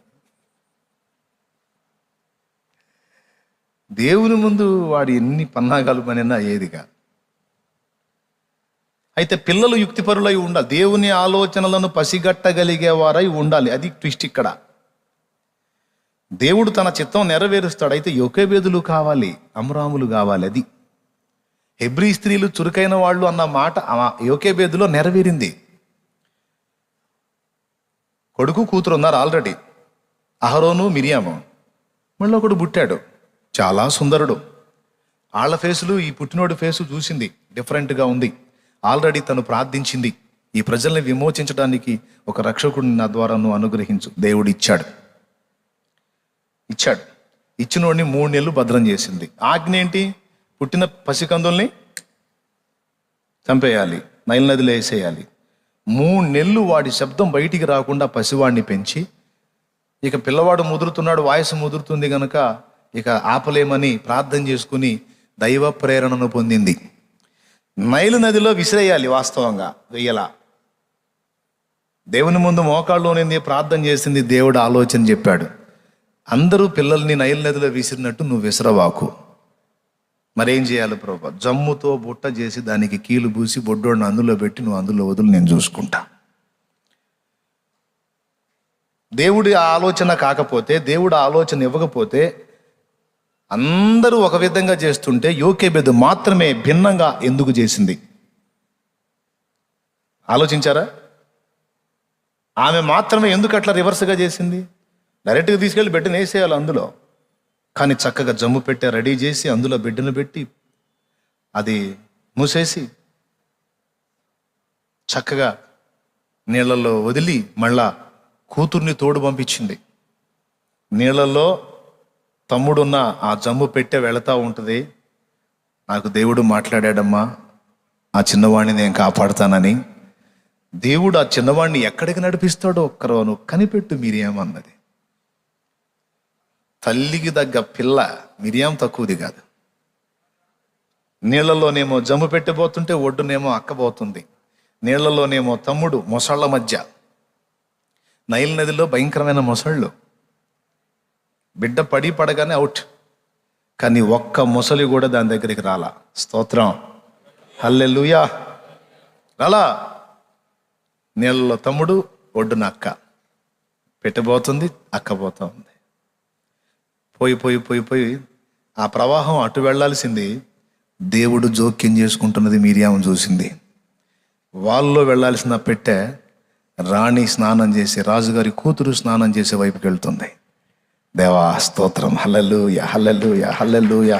దేవుని ముందు వాడు ఎన్ని పన్నాగాలు పనినా ఏదిగా. అయితే పిల్లలు యుక్తిపరులై ఉండాలి, దేవుని ఆలోచనలను పసిగట్టగలిగేవారై ఉండాలి. అది ట్విస్ట్ ఇక్కడ. దేవుడు తన చిత్తం నెరవేరుస్తాడు. అయితే యోకేబేదులు కావాలి, అమ్రాములు కావాలి. అది హెబ్రీ స్త్రీలు చురుకైన వాళ్ళు అన్న మాట యోకేబేదులో నెరవేరింది. కొడుకు కూతురు ఉన్నారు ఆల్రెడీ, అహరోను మిరియాము. మళ్ళీ ఒకడు పుట్టాడు, చాలా సుందరుడు. వాళ్ళ ఫేసులు ఈ పుట్టినోడి ఫేసు చూసింది, డిఫరెంట్గా ఉంది. ఆల్రెడీ తను ప్రార్థించింది, ఈ ప్రజల్ని విమోచించడానికి ఒక రక్షకుడిని నా ద్వారా నువ్వు అనుగ్రహించు. దేవుడు ఇచ్చాడు. ఇచ్చినోడిని 3 నెలలు భద్రం చేసింది. ఆజ్ఞ ఏంటి? పుట్టిన పసికందుల్ని చంపేయాలి, నైల్ నదిలో వేసేయాలి. 3 నెలలు వాడి శబ్దం బయటికి రాకుండా పసివాడిని పెంచి, ఇక పిల్లవాడు ముదురుతున్నాడు, వయసు ముదురుతుంది గనక ఇక ఆపలేమని ప్రార్థన చేసుకుని దైవ ప్రేరణను పొందింది. నైలు నదిలో విసిరేయాలి, వాస్తవంగా వెయ్యలా. దేవుని ముందు మోకాళ్ళలోనింది, ప్రార్థన చేసింది. దేవుడు ఆలోచన చెప్పాడు, అందరూ పిల్లల్ని నైలు నదిలో విసిరినట్టు నువ్వు విసరవాకు. మరేం చేయాలి ప్రభు? జమ్ముతో బుట్ట చేసి దానికి కీలు పూసి బొడ్డోడిని అందులో పెట్టి నువ్వు అందులో వదులు, నేను చూసుకుంటా. దేవుడి ఆలోచన కాకపోతే, దేవుడు ఆలోచన ఇవ్వకపోతే, అందరూ ఒక విధంగా చేస్తుంటే యోకేబేదు మాత్రమే భిన్నంగా ఎందుకు చేసింది? ఆలోచించారా? ఆమె మాత్రమే ఎందుకు అట్లా రివర్స్గా చేసింది? డైరెక్ట్గా తీసుకెళ్ళి బిడ్డను వేసేయాలి అందులో, కానీ చక్కగా జమ్ము పెట్టి రెడీ చేసి అందులో బిడ్డను పెట్టి అది మూసేసి చక్కగా నీళ్ళల్లో వదిలి మళ్ళా కూతుర్ని తోడు పంపించింది. నీళ్ళల్లో తమ్ముడున్న ఆ జమ్ము పెట్టే వెళతా ఉంటుంది. నాకు దేవుడు మాట్లాడాడమ్మా, ఆ చిన్నవాడిని నేను కాపాడుతానని. దేవుడు ఆ చిన్నవాడిని ఎక్కడికి నడిపిస్తాడో ఒక్కరోను కనిపెట్టు మిరియామన్నది. తల్లికి తగ్గ పిల్ల మిరియాం తక్కువది కాదు. నీళ్లలోనేమో జమ్ము పెట్టబోతుంటే ఒడ్డునేమో అక్కబోతుంది. నీళ్లలోనేమో తమ్ముడు మొసళ్ళ మధ్య. నైల్ నదిలో భయంకరమైన మొసళ్ళు. బిడ్డ పడగానే అవుట్, కానీ ఒక్క మొసలి కూడా దాని దగ్గరికి రాలా. స్తోత్రం, హల్లెలూయా. రాలా. నీళ్ళలో తమ్ముడు, ఒడ్డున అక్క. పెట్టబోతుంది, అక్కబోతా ఉంది. పోయి ఆ ప్రవాహం అటు వెళ్ళాల్సింది, దేవుడు జోక్యం చేసుకుంటున్నది మిరియాము చూసింది. వాళ్ళలో వెళ్ళాల్సిన పెట్టె రాణి స్నానం చేసి, రాజుగారి కూతురు స్నానం చేసే వైపుకి వెళ్తుంది. దేవా స్తోత్రం, హల్లెలూయా, హల్లెలూయా, హల్లెలూయా.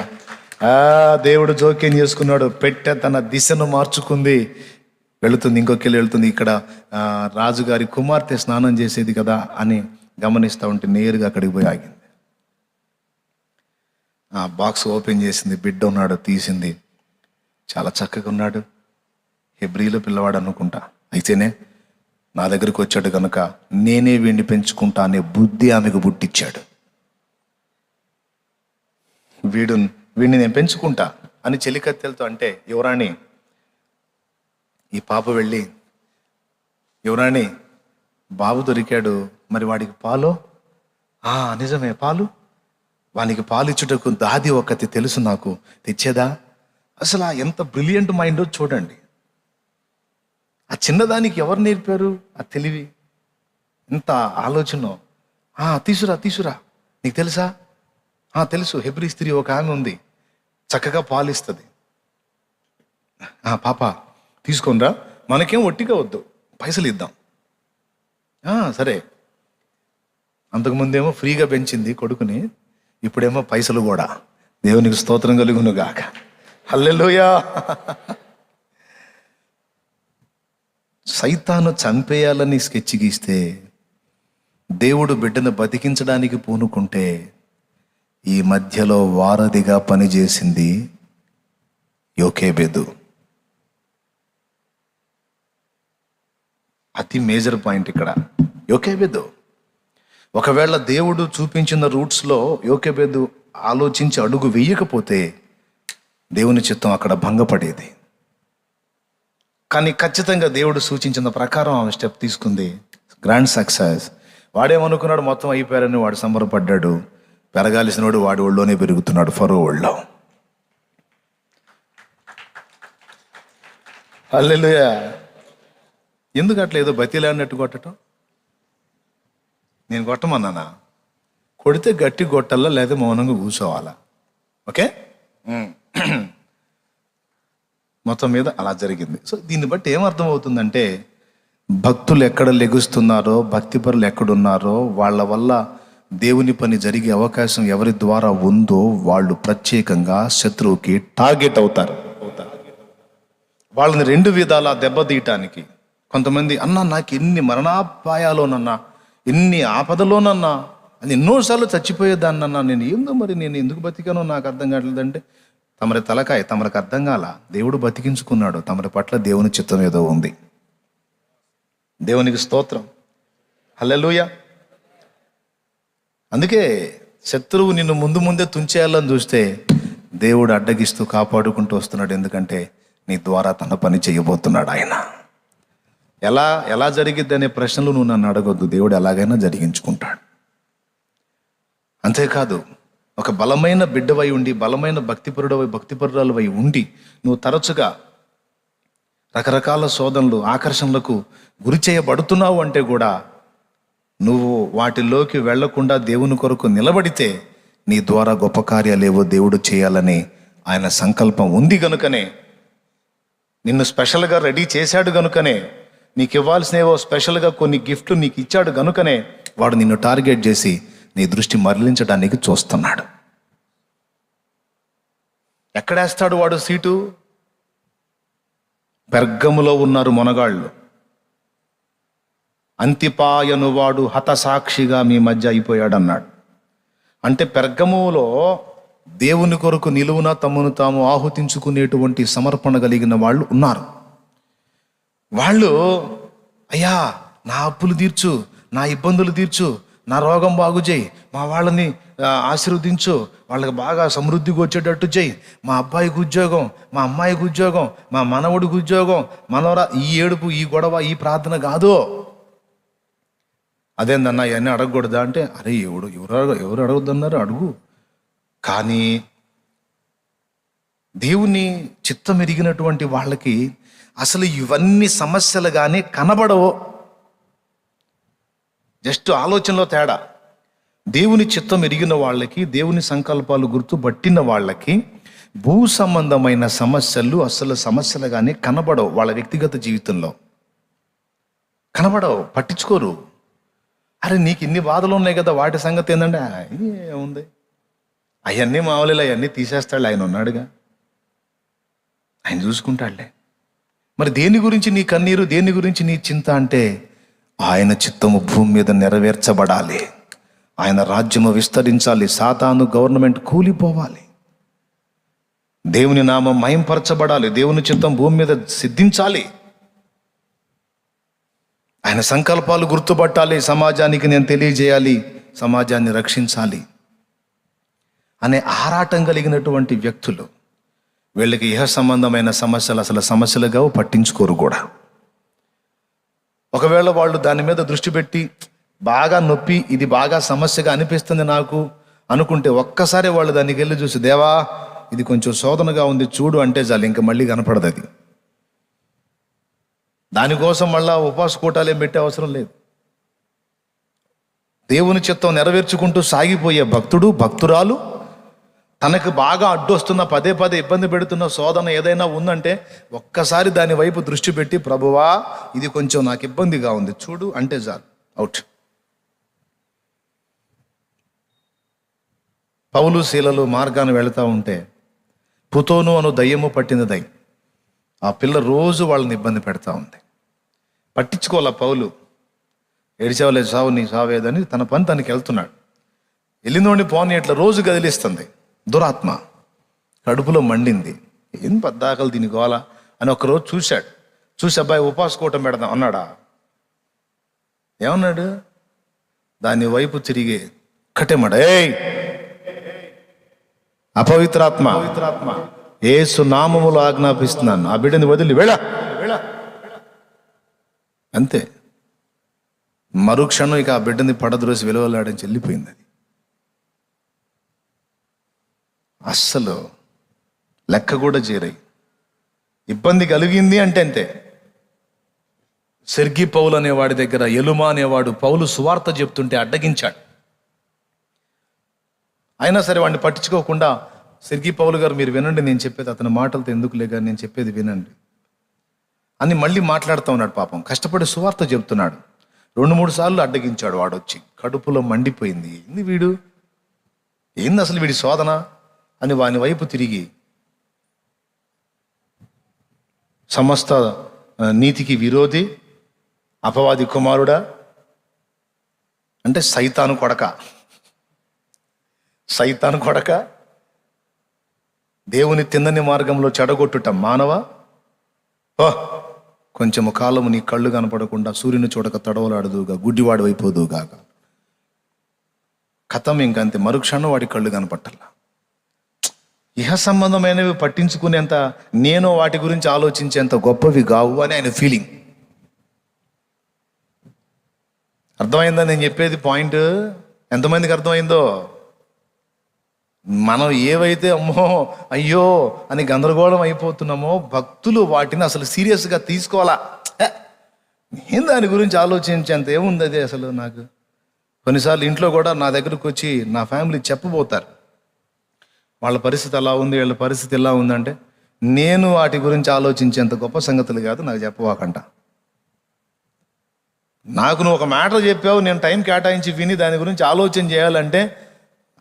దేవుడు జోక్యం చేసుకున్నాడు. పెట్టె తన దిశను మార్చుకుంది, వెళుతుంది, ఇంకొకళ్ళు వెళుతుంది. ఇక్కడ రాజుగారి కుమార్తె స్నానం చేసేది కదా అని గమనిస్తూ ఉంటే నేరుగా అక్కడికి పోయి ఆగింది. ఆ బాక్స్ ఓపెన్ చేసింది, బిడ్డ ఉన్నాడు, తీసింది. చాలా చక్కగా ఉన్నాడు, హెబ్రీలో పిల్లవాడు అనుకుంటా. అయితేనే నా దగ్గరికి వచ్చాడు కనుక నేనే వీడిని పెంచుకుంటా అనే బుద్ధి ఆమెకు పుట్టించాడు. వీడిని నేను పెంచుకుంటా అని చెలికత్తెలతో అంటే, యువరాణి, ఈ పాప వెళ్ళి, యువరాణి బాబు దొరికాడు, మరి వాడికి పాలో? నిజమే, పాలు. వానికి పాలిచ్చుటకు దాది ఒకటి తెలుసు నాకు, తెచ్చేదా? అసలు ఎంత బ్రిలియంట్ మైండో చూడండి. ఆ చిన్నదానికి ఎవరు నేర్పారు ఆ తెలివి, ఎంత ఆలోచన? తీసురా, నీకు తెలుసా? తెలుసు, హెబ్రీ స్త్రీ ఒక ఆమె ఉంది, చక్కగా పాలిస్తుంది. పాప తీసుకొనిరా, మనకేం ఒట్టిగా వద్దు, పైసలు ఇద్దాం. సరే. అంతకుముందేమో ఫ్రీగా పెంచింది కొడుకుని, ఇప్పుడేమో పైసలు కూడా. దేవునికి స్తోత్రం కలుగును గాక, హల్లెలూయా. సైతాను చంపేయాలని స్కెచ్ గీస్తే, దేవుడు బిడ్డను బతికించడానికి పూనుకుంటే, ఈ మధ్యలో వారధిగా పనిచేసింది యోకేబేదు. అతి మేజర్ పాయింట్ ఇక్కడ యోకేబేదు. ఒకవేళ దేవుడు చూపించిన రూట్స్లో యోకేబేదు ఆలోచించి అడుగు వేయకపోతే దేవుని చిత్తం అక్కడ భంగపడేది. కానీ ఖచ్చితంగా దేవుడు సూచించిన ప్రకారం ఆమె స్టెప్ తీసుకుంది. Grand success. వాడేమనుకున్నాడు, మొత్తం అయిపోయారని వాడు సంబరపడ్డాడు. పెరగాల్సినోడు వాడి ఒళ్ళోనే పెరుగుతున్నాడు, ఫరో ఒళ్ళో. హల్లెలూయా. ఎందుకు అట్లా ఏదో బతిలాడినట్టు కొట్టడం? నేను కొట్టమన్నానా? కొడితే గట్టి కొట్టాలా, లేదా మౌనంగా కూర్చోవాలా? ఓకే. మొత్తం మీద అలా జరిగింది. సో దీన్ని బట్టి ఏమర్థం అవుతుందంటే, భక్తులు ఎక్కడ లెగుస్తున్నారో, భక్తిపరులు ఎక్కడున్నారో, వాళ్ళ వల్ల దేవుని పని జరిగే అవకాశం ఎవరి ద్వారా ఉందో వాళ్ళు ప్రత్యేకంగా శత్రువుకి టార్గెట్ అవుతారు. వాళ్ళని రెండు విధాలా దెబ్బతీయటానికి. కొంతమంది, అన్నా నాకు ఎన్ని మరణాపాయాలోనన్నా, ఎన్ని ఆపదలోనన్నా, అది ఎన్నోసార్లు చచ్చిపోయేదాన్నన్నా, నేను ఎందుకు బతికానో నాకు అర్థం కావట్లేదంటే, తమరి తలకాయ తమరికి అర్థం కాల. దేవుడు బతికించుకున్నాడు. తమరి పట్ల దేవుని చిత్తం ఏదో ఉంది. దేవునికి స్తోత్రం. హల్లెలూయా. అందుకే శత్రువు నిన్ను ముందే తుంచేయాలని చూస్తే దేవుడు అడ్డగిస్తూ కాపాడుకుంటూ వస్తున్నాడు. ఎందుకంటే నీ ద్వారా తన పని చేయబోతున్నాడు ఆయన. ఎలా జరిగిద్ది అనే ప్రశ్నలు నువ్వు నన్ను అడగొద్దు. దేవుడు ఎలాగైనా జరిగించుకుంటాడు. అంతేకాదు, ఒక బలమైన బిడ్డవై ఉండి, బలమైన భక్తిపరురాలవై ఉండి, నువ్వు తరచుగా రకరకాల శోధనలు, ఆకర్షణలకు గురి చేయబడుతున్నావు అంటే కూడా నువ్వు వాటిలోకి వెళ్లకుండా దేవుని కొరకు నిలబడితే నీ ద్వారా గొప్ప కార్యాలేవో దేవుడు చేయాలని ఆయన సంకల్పం ఉంది గనుకనే, నిన్ను స్పెషల్గా రెడీ చేశాడు గనుకనే, నీకు ఇవ్వాల్సినవో స్పెషల్గా కొన్ని గిఫ్ట్లు నీకు ఇచ్చాడు గనుకనే వాడు నిన్ను టార్గెట్ చేసి నీ దృష్టి మరలించడానికి చూస్తున్నాడు. ఎక్కడేస్తాడు వాడు సీటు? పెర్గములో ఉన్నారు మొనగాళ్ళు. అంతిపాయను వాడు హతసాక్షిగా మీ మధ్య అయిపోయాడు అన్నాడు. అంటే పెర్గములో దేవుని కొరకు నిలువున తమను తాము ఆహుతించుకునేటువంటి సమర్పణ కలిగిన వాళ్ళు ఉన్నారు. వాళ్ళు, అయ్యా నా అప్పులు తీర్చు, నా ఇబ్బందులు తీర్చు, నా రోగం బాగు చేయి, మా వాళ్ళని ఆశీర్వదించు, వాళ్ళకి బాగా సమృద్ధిగా వచ్చేటట్టు చేయి, మా అబ్బాయికి ఉద్యోగం, మా అమ్మాయికి ఉద్యోగం, మా మనవడికి ఉద్యోగం, మనవరా. ఈ ఏడుపు, ఈ గొడవ, ఈ ప్రార్థన కాదు. అదేందన్నా ఇవన్నీ అడగకూడదా అంటే, అరే ఎవరు అడగొద్దన్నారు, అడుగు. కానీ దేవుని చిత్తం ఎరిగినటువంటి వాళ్ళకి అసలు ఇవన్నీ సమస్యలుగానే కనబడవు. జస్ట్ ఆలోచనలో తేడా. దేవుని చిత్తం ఎరిగిన వాళ్ళకి, దేవుని సంకల్పాలు గుర్తుపట్టిన వాళ్ళకి భూ సంబంధమైన సమస్యలు అసలు సమస్యలుగానే కనబడవు. వాళ్ళ వ్యక్తిగత జీవితంలో కనబడవు, పట్టించుకోరు. అరే నీకు ఇన్ని బాధలు ఉన్నాయి కదా, వాటి సంగతి ఏంటంటే ఏముంది, అవన్నీ మామూలు, అవన్నీ తీసేస్తాడు, ఆయన ఉన్నాడుగా, ఆయన చూసుకుంటాడులే. మరి దేని గురించి నీ కన్నీరు, దేని గురించి నీ చింత అంటే, ఆయన చిత్తము భూమి మీద నెరవేర్చబడాలి, ఆయన రాజ్యము విస్తరించాలి, సాతాను గవర్నమెంట్ కూలిపోవాలి, దేవుని నామం మహింపరచబడాలి, దేవుని చిత్తం భూమి మీద సిద్ధించాలి, ఆయన సంకల్పాలు గుర్తుపట్టాలి, సమాజానికి నేను తెలియజేయాలి, సమాజాన్ని రక్షించాలి అనే ఆరాటం కలిగినటువంటి వ్యక్తులు. వీళ్ళకి ఇహ సంబంధమైన సమస్యలు అసలు సమస్యలుగా పట్టించుకోరు కూడా. ఒకవేళ వాళ్ళు దాని మీద దృష్టి పెట్టి బాగా నొప్పి, ఇది బాగా సమస్యగా అనిపిస్తుంది నాకు అనుకుంటే, ఒక్కసారి వాళ్ళు దానికి వెళ్ళి చూసి, దేవా ఇది కొంచెం శోధనగా ఉంది చూడు అంటే చాలు, ఇంకా మళ్ళీ కనపడదు అది. దానికోసం మళ్ళా ఉపవాస కూటాలేం పెట్టే అవసరం లేదు. దేవుని చిత్తం నెరవేర్చుకుంటూ సాగిపోయే భక్తుడు, భక్తురాలు తనకు బాగా అడ్డొస్తున్న, పదే ఇబ్బంది పెడుతున్న శోధన ఏదైనా ఉందంటే ఒక్కసారి దాని వైపు దృష్టి పెట్టి, ప్రభువా ఇది కొంచెం నాకు ఇబ్బందిగా ఉంది చూడు అంటే చాలు, అవుట్. పౌలు శీలలు మార్గాన్ని వెళుతూ ఉంటే పుతోను అను దయ్యము పట్టినదై ఆ పిల్ల రోజు వాళ్ళని ఇబ్బంది పెడతా ఉంది. పట్టించుకోవాల పౌలు, ఏడిచేవాళ్ళే సావు, నీ సావేదని తన పని తనకి వెళ్తున్నాడు. వెళ్ళినోడిని పోనీ ఇట్లా రోజు కదిలిస్తుంది దురాత్మ. కడుపులో మండింది, ఏం పద్దాకలు తినుకోవాలా అని ఒకరోజు చూశాడు. చూసి అబ్బాయి ఉపవాస కూటం పెడదాం అన్నాడా? ఏమన్నాడు? దాని వైపు తిరిగి కట్టేమాడ, ఏయ్ అపవిత్రాత్మ, యేసు నామములో ఆజ్ఞాపిస్తున్నాను, ఆ బిడ్డని వదిలి వెళ్ళ అంతే. మరుక్షణం ఇక ఆ బిడ్డని పడద్రోసి విలువలాడని చెల్లిపోయింది. అది అస్సలు లెక్క కూడా చేరాయి. ఇబ్బంది కలిగింది అంటే అంతే. సెర్గి పౌలు అనేవాడి దగ్గర ఎలుమా అనేవాడు పౌలు సువార్త చెప్తుంటే అడ్డగించాడు. అయినా సరే వాడిని పట్టించుకోకుండా, సెర్గి పౌలు గారు మీరు వినండి, నేను చెప్పేది అతని మాటలతో ఎందుకులే కానీ నేను చెప్పేది వినండి అని మళ్ళీ మాట్లాడుతూ ఉన్నాడు. పాపం కష్టపడి సువార్త చెప్తున్నాడు. 2-3 సార్లు అడ్డగించాడు. వాడొచ్చి కడుపులో మండిపోయింది. ఏంది వీడు, ఏంది అసలు వీడి శోధన అని వాని వైపు తిరిగి, సమస్త నీతికి విరోధి, అపవాది కుమారుడా అంటే సైతాను కొడక, దేవుని తిందని మార్గంలో చెడగొట్టుట మానవ, కొంచెము కాలము నీ కళ్ళు కనపడకుండా సూర్యుని చూడక తడవలాడదుగా, గుడ్డివాడు అయిపోదుగా. కథం ఇంకంతే. మరుక్షణం వాడి కళ్ళు కనపట్టాల. ఇహ సంబంధమైనవి పట్టించుకునేంత, నేను వాటి గురించి ఆలోచించేంత గొప్పవి కావు అని ఆయన ఫీలింగ్. అర్థమైందా నేను చెప్పేది పాయింట్? ఎంతమందికి అర్థమైందో? మనం ఏవైతే అమ్మో అయ్యో అని గందరగోళం అయిపోతున్నామో, భక్తులు వాటిని అసలు సీరియస్గా తీసుకోవాలా. నేను దాని గురించి ఆలోచించేంత ఏముంది అది అసలు నాకు. కొన్నిసార్లు ఇంట్లో కూడా నా దగ్గరకు వచ్చి నా ఫ్యామిలీ చెప్పబోతారు, వాళ్ళ పరిస్థితి అలా ఉంది, వీళ్ళ పరిస్థితి ఎలా ఉందంటే, నేను వాటి గురించి ఆలోచించేంత గొప్ప సంగతులు కాదు నాకు చెప్పవాకంట. నాకు నువ్వు ఒక మ్యాటర్ చెప్పావు, నేను టైం కేటాయించి విని దాని గురించి ఆలోచన చేయాలంటే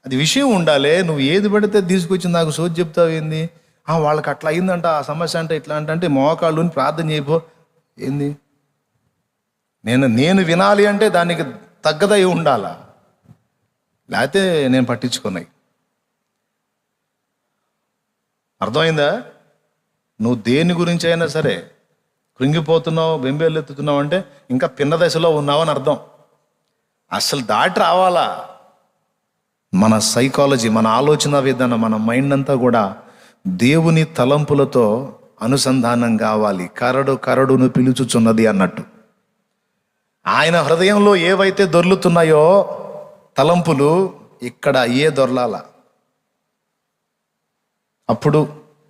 అది విషయం ఉండాలి. నువ్వు ఏది పడితే తీసుకొచ్చి నాకు సోది చెప్తావు ఏంది? వాళ్ళకి అట్లా అయిందంట, ఆ సమస్య అంటే ఇట్లా అంటే మోకాళ్ళు ప్రార్థన చేయబో ఏంది? నేను వినాలి అంటే దానికి తగ్గదై ఉండాలా, లేకపోతే నేను పట్టించుకున్నాయి. అర్థమైందా? నువ్వు దేని గురించి అయినా సరే కృంగిపోతున్నావు, బెంబేలు ఎత్తుతున్నావు అంటే ఇంకా పిన్న దశలో ఉన్నావని అర్థం. అసలు దాటి రావాలా. మన సైకాలజీ, మన ఆలోచన విధానం, మన మైండ్ అంతా కూడా దేవుని తలంపులతో అనుసంధానం కావాలి. కరడును పిలుచుచున్నది అన్నట్టు. ఆయన హృదయంలో ఏవైతే దొర్లుతున్నాయో తలంపులు, ఇక్కడ అయ్యే దొర్లాల. అప్పుడు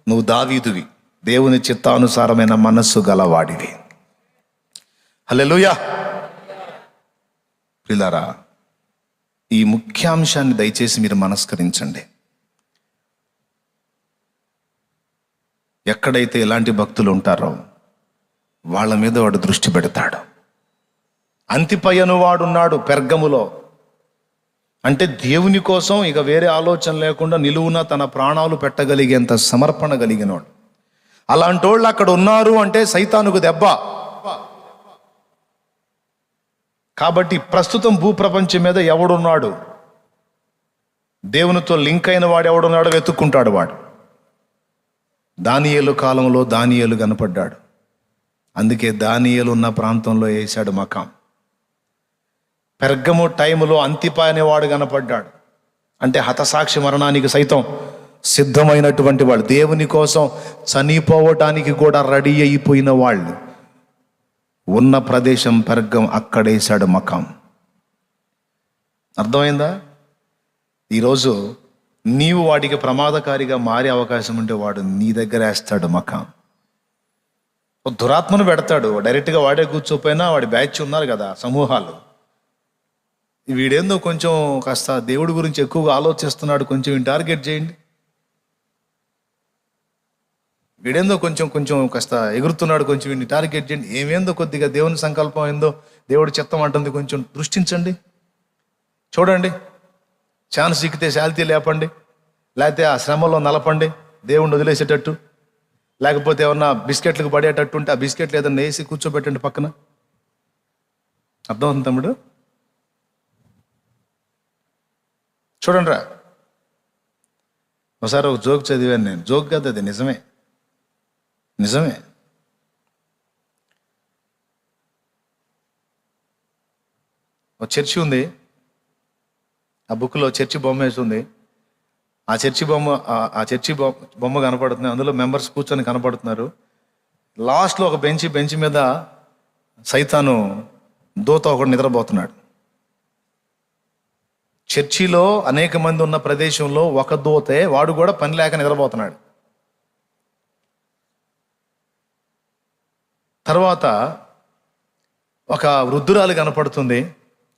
నువ్వు దావీదువి, దేవుని చిత్తానుసారమైన మనస్సు గలవాడివి. హల్లెలూయా. ప్రియులారా, ఈ ముఖ్యాంశాన్ని దయచేసి మీరు మనస్కరించండి. ఎక్కడైతే ఎలాంటి భక్తులు ఉంటారో వాళ్ళ మీద వాడు దృష్టి పెడతాడు. అంతిపయ్యను వాడున్నాడు పెర్గములో, అంటే దేవుని కోసం ఇక వేరే ఆలోచన లేకుండా నిలువున తన ప్రాణాలు పెట్టగలిగేంత సమర్పణ కలిగినవాడు. అలాంటి వాళ్ళు అక్కడ ఉన్నారు అంటే సైతానుకు దెబ్బ. కాబట్టి ప్రస్తుతం భూప్రపంచం మీద ఎవడున్నాడు, దేవునితో లింక్ అయిన వాడు ఎవడున్నాడో వెతుక్కుంటాడు వాడు. దానియేలు కాలంలో దానియేలు కనపడ్డాడు. అందుకే దానియేలు ఉన్న ప్రాంతంలో వేశాడు మకాం. పెర్గము టైములో అంతిప అనేవాడు కనపడ్డాడు. అంటే హతసాక్షి మరణానికి సైతం సిద్ధమైనటువంటి వాళ్ళు, దేవుని కోసం చనిపోవటానికి కూడా రెడీ అయిపోయిన వాళ్ళు ఉన్న ప్రదేశం పెర్గం. అక్కడేశాడు మకాం. అర్థమైందా? ఈరోజు నీవు వాడికి ప్రమాదకారిగా మారే అవకాశం ఉంటే వాడు నీ దగ్గర వేస్తాడు మకాం. దురాత్మను పెడతాడు. డైరెక్ట్గా వాడే కూర్చోపోయినా వాడి బ్యాచ్ ఉన్నారు కదా సమూహాలు, వీడేందో కొంచెం కాస్త దేవుడి గురించి ఎక్కువగా ఆలోచిస్తున్నాడు, కొంచెం టార్గెట్ చేయండి. వీడేందో కొంచెం కాస్త ఎగురుతున్నాడు, కొంచెం వీడిని టార్గెట్ చేయండి. ఏమేందో కొద్దిగా దేవుని సంకల్పం ఏందో, దేవుడి చిత్తం అంటుంది, కొంచెం దృష్టించండి, చూడండి. ఛాన్స్ సిక్కితే శాలిటీ లేపండి, లేకపోతే ఆ శ్రమలో నలపండి దేవుణ్ణి వదిలేసేటట్టు. లేకపోతే ఏమన్నా బిస్కెట్లకు పడేటట్టు ఉంటే ఆ బిస్కెట్లు ఏదన్నా వేసి కూర్చోబెట్టండి పక్కన. అర్థమవుతుంది తమ్ముడు? చూడండి రా, ఒకసారి ఒక జోక్ చదివాను నేను. జోక్ కాదు అది, నిజమే. ఒక చర్చి ఉంది, ఆ బుక్లో చర్చి బొమ్మ వేసి ఉంది. ఆ చర్చి బొమ్మ కనపడుతుంది. అందులో మెంబర్స్ కూర్చొని కనపడుతున్నారు. లాస్ట్లో ఒక బెంచ్ మీద సైతాను దూత ఒకడు నిద్రపోతున్నాడు. చర్చిలో అనేక మంది ఉన్న ప్రదేశంలో ఒక దూతే, వాడు కూడా పని లేక నిద్రపోతున్నాడు. తర్వాత ఒక వృద్ధురాలు కనపడుతుంది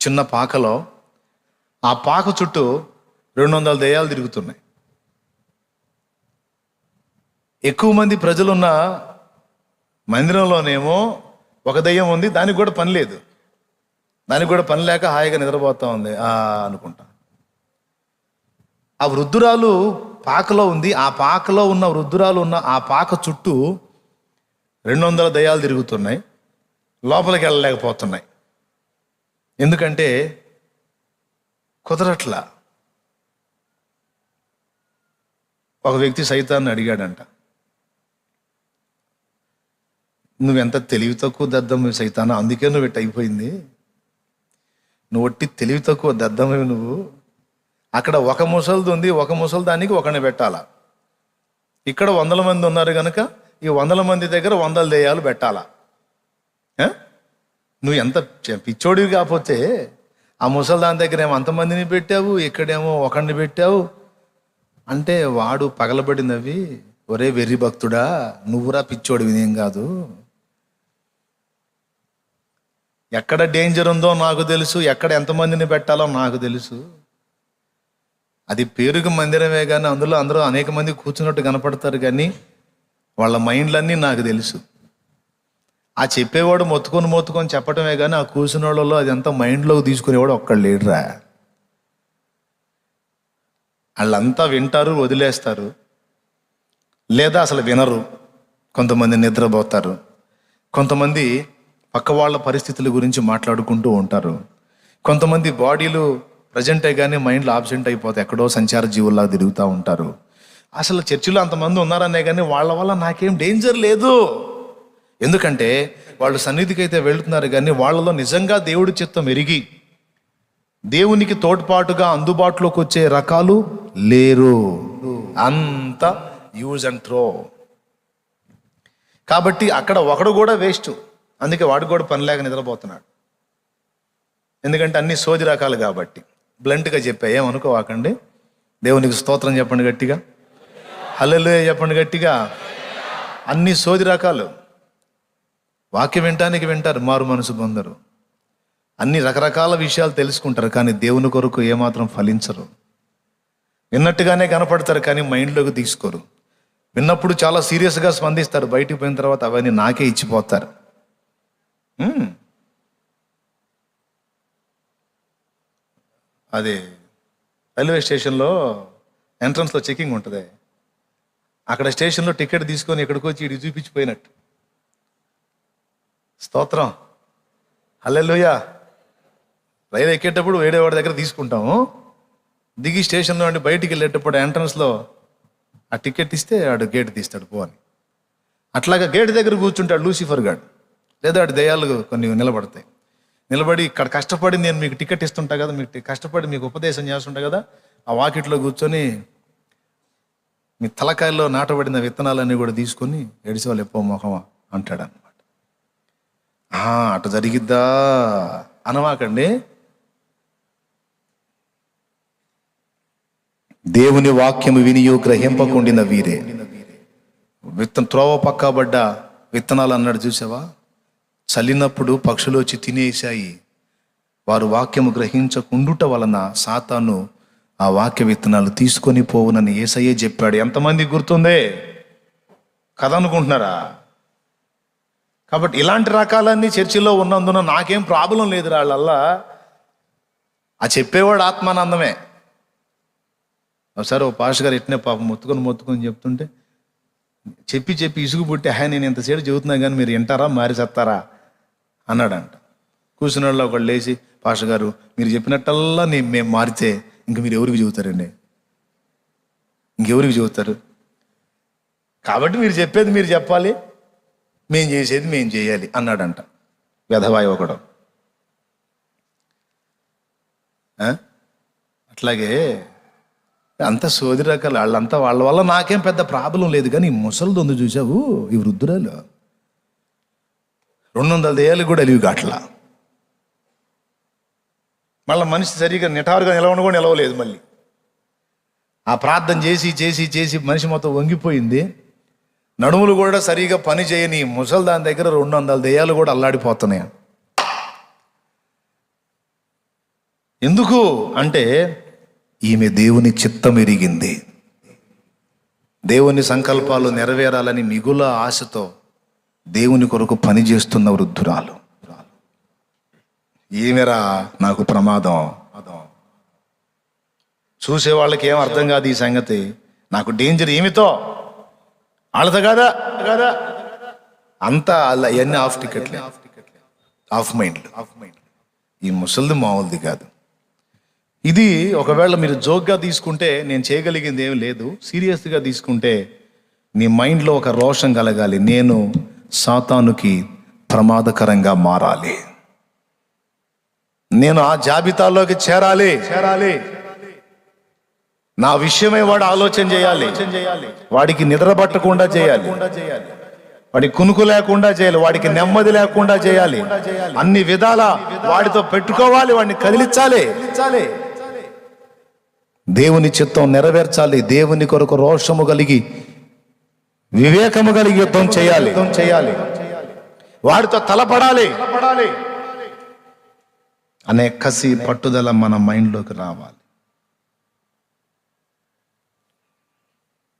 చిన్న పాకలో. ఆ పాక చుట్టూ 200 దెయ్యాలు తిరుగుతున్నాయి. ఎక్కువ మంది ప్రజలున్న మందిరంలోనేమో ఒక దెయ్యం ఉంది, దానికి కూడా పని లేదు. దానికి కూడా పని లేక హాయిగా నిద్రపోతా ఉంది అనుకుంటా. ఆ వృద్ధురాలు పాకలో ఉంది. ఆ పాకలో ఉన్న వృద్ధురాలు ఉన్న ఆ పాక చుట్టూ 200 దెయ్యాలు తిరుగుతున్నాయి. లోపలికి వెళ్ళలేకపోతున్నాయి. ఎందుకంటే కుదరట్లా. ఒక వ్యక్తి సైతాన్ని అడిగాడంట, నువ్వెంత తెలివి తక్కువ దద్దమ్మ సైతానా, అందుకే నువ్వు ఇట్ట అయిపోయింది. నువ్వు ఒట్టి తెలివి తక్కువ దద్దమ్మవి నువ్వు. అక్కడ ఒక ముసలిది ఉంది, ఒక ముసలి దానికి ఒకరిని పెట్టాలా. ఇక్కడ 100 మంది ఉన్నారు కనుక ఈ 100 మంది దగ్గర 100 దెయ్యాలు పెట్టాలా. నువ్వు ఎంత పిచ్చోడివి కాకపోతే ఆ ముసలి దాని దగ్గర ఏమో అంతమందిని పెట్టావు, ఇక్కడేమో ఒకరిని పెట్టావు అంటే వాడు పగలబడినవి. ఒరే వెర్రి భక్తుడా, నువ్వురా పిచ్చోడివి, ఏం కాదు. ఎక్కడ డేంజర్ ఉందో నాకు తెలుసు, ఎక్కడ ఎంతమందిని పెట్టాలో నాకు తెలుసు. అది పేరుకు మందిరమే కానీ అందులో అందరూ అనేక మంది కూర్చున్నట్టు కనపడతారు, కానీ వాళ్ళ మైండ్లన్నీ నాకు తెలుసు. ఆ చెప్పేవాడు మొత్తుకొని చెప్పటమే కానీ ఆ కూర్చున్న వాళ్ళలో అది అంతా మైండ్లోకి తీసుకునేవాడు ఒక్కడు లేడురా. వాళ్ళంతా వింటారు, వదిలేస్తారు, లేదా అసలు వినరు. కొంతమంది నిద్రపోతారు, కొంతమంది పక్క వాళ్ళ పరిస్థితుల గురించి మాట్లాడుకుంటూ ఉంటారు, కొంతమంది బాడీలు ప్రజెంట్ అయ్యి కానీ మైండ్లో ఆబ్సెంట్ అయిపోతే ఎక్కడో సంచార జీవుల్లాగా తిరుగుతూ ఉంటారు. అసలు చర్చిలో అంతమంది ఉన్నారనే కానీ వాళ్ళ వల్ల నాకేం డేంజర్ లేదు. ఎందుకంటే వాళ్ళు సన్నిధికి అయితే వెళుతున్నారు, కానీ వాళ్ళలో నిజంగా దేవుడి చిత్తం ఎరిగి దేవునికి తోడ్పాటుగా అందుబాటులోకి వచ్చే రకాలు లేరు. అంత యూజ్ అండ్ త్రో. కాబట్టి అక్కడ ఒకడు కూడా వేస్ట్. అందుకే వాడు కూడా పని లేక నిద్రపోతున్నాడు. ఎందుకంటే అన్ని సోది రకాలు కాబట్టి. బ్లంట్గా చెప్పా, ఏమనుకోవాకండి. దేవునికి స్తోత్రం చెప్పండి గట్టిగా, హల్లెలూయా చెప్పండి గట్టిగా. అన్ని సోది రకాలు. వాక్యం వినటానికి వింటారు, మారు మనసు పొందరు. అన్ని రకరకాల విషయాలు తెలుసుకుంటారు, కానీ దేవుని కొరకు ఏమాత్రం ఫలించరు. విన్నట్టుగానే కనపడతారు, కానీ మైండ్లోకి తీసుకోరు. విన్నప్పుడు చాలా సీరియస్గా స్పందిస్తారు, బయటికి పోయిన తర్వాత అవన్నీ నాకే ఇచ్చిపోతారు. అదే రైల్వే స్టేషన్లో ఎంట్రన్స్లో చెకింగ్ ఉంటుంది. అక్కడ స్టేషన్లో టికెట్ తీసుకొని ఎక్కడికి వచ్చి ఇటు చూపించిపోయినట్టు. స్తోత్రం, హల్లెలూయా. రైలు ఎక్కేటప్పుడు వేడేవాడి దగ్గర తీసుకుంటాము, దిగి స్టేషన్లో అంటే బయటికి వెళ్ళేటప్పుడు ఎంట్రన్స్లో ఆ టికెట్ ఇస్తే ఆడు గేట్ తీస్తాడు పో అని. అట్లాగా గేట్ దగ్గర కూర్చుంటాడు లూసిఫర్ గాడు, లేదా ఆడు దయ్యాలు కొన్ని నిలబడతాయి. నిలబడి ఇక్కడ కష్టపడి నేను మీకు టికెట్ ఇస్తుంటా కదా, మీకు కష్టపడి మీకు ఉపదేశం చేస్తుంటా కదా, ఆ వాకిట్లో కూర్చొని మీ తలకాయల్లో నాటబడిన విత్తనాలన్నీ కూడా తీసుకొని ఎడిసేవాళ్ళు ఎప్పో మొహమా అంటాడు అనమాట. అటు జరిగిద్దా అనవాకండి. దేవుని వాక్యము వినియో గ్రహింపకుండిన వీరే త్రోవ పక్కబడ్డ విత్తనాలు అన్నాడు చూసావా. చల్లినప్పుడు పక్షులు వచ్చి తినేసాయి. వారు వాక్యము గ్రహించకుండుట వలన సాతాను ఆ వాక్య విత్తనాలు తీసుకొని పోవునని యేసయ్యే చెప్పాడు. ఎంతమంది గుర్తుందే కథ అనుకుంటున్నారా? కాబట్టి ఇలాంటి రకాలన్నీ చర్చిలో ఉన్నందున నాకేం ప్రాబ్లం లేదు. వాళ్ళల్లా ఆ చెప్పేవాడు ఆత్మానందమే. ఒకసారి ఓ పాస్టర్ గారు ఇట్నే పాపం మొత్తుకొని చెప్తుంటే చెప్పి ఇసుగు పుట్టి నేను ఇంతసేపు చెబుతున్నా కానీ మీరు వింటారా మారి చేస్తారా అన్నాడంట. కూర్చున్న వాళ్ళు ఒకళ్ళు లేచి, పాస్టర్ గారు మీరు చెప్పినట్టల్లా మేము మారితే ఇంక మీరు ఎవరికి చెబుతారండి, ఇంకెవరికి చెబుతారు? కాబట్టి మీరు చెప్పేది మీరు చెప్పాలి, మేం చేసేది మేం చేయాలి అన్నాడంట వెధవాయి ఒకడు. అట్లాగే అంత సోది రకాలు వాళ్ళంతా వాళ్ళ వల్ల నాకేం పెద్ద ప్రాబ్లం లేదు. కానీ ఈ ముసలిది ఉంది చూసావు, ఈ వృద్ధురాలు 200 దెయ్యాలు కూడా అలివి గాట్లా. మళ్ళీ మనిషి సరిగా నిటారుగా నిలవను కూడా నిలవలేదు. మళ్ళీ ఆ ప్రార్థన చేసి చేసి చేసి మనిషి మొత్తం వంగిపోయింది. నడుములు కూడా సరిగా పని చేయని ముసలి దాని దగ్గర 200 దెయ్యాలు కూడా అల్లాడిపోతున్నాయి. ఎందుకు అంటే ఈమె దేవుని చిత్తం ఎరిగింది. దేవుని సంకల్పాలు నెరవేరాలని మిగుల ఆశతో దేవుని కొరకు పని చేస్తున్న వృద్ధురాలు. ఏమెరా నాకు ప్రమాదం. చూసే వాళ్ళకి ఏం అర్థం కాదు ఈ సంగతి. నాకు డేంజర్ ఏమితో వాళ్ళతో కాదా అంతా అవన్నీ ఆఫ్ టికెట్లే, ఆఫ్ మైండ్. ఈ ముసలిది మామూలుది కాదు. ఇది ఒకవేళ మీరు జోక్గా తీసుకుంటే నేను చేయగలిగింది ఏం లేదు. సీరియస్గా తీసుకుంటే నీ మైండ్లో ఒక రోషం కలగాలి. నేను సాతానుకి ప్రమాదకరంగా మారాలి, నేను ఆ జాబితాలోకి చేరాలి. నా విషయమై వాడు ఆలోచన చేయాలి, వాడికి నిద్ర పట్టకుండా చేయాలి, వాడికి కునుకు లేకుండా చేయాలి, వాడికి నెమ్మది లేకుండా చేయాలి, అన్ని విధాల వాడితో పెట్టుకోవాలి, వాడిని కదిలించాలి, దేవుని చిత్తం నెరవేర్చాలి. దేవుని కొరకు రోషము కలిగి వివేకము కలిగి యుద్ధం చేయాలి, వాడితో తలపడాలి అనే కసి పట్టుదల మన మైండ్లోకి రావాలి.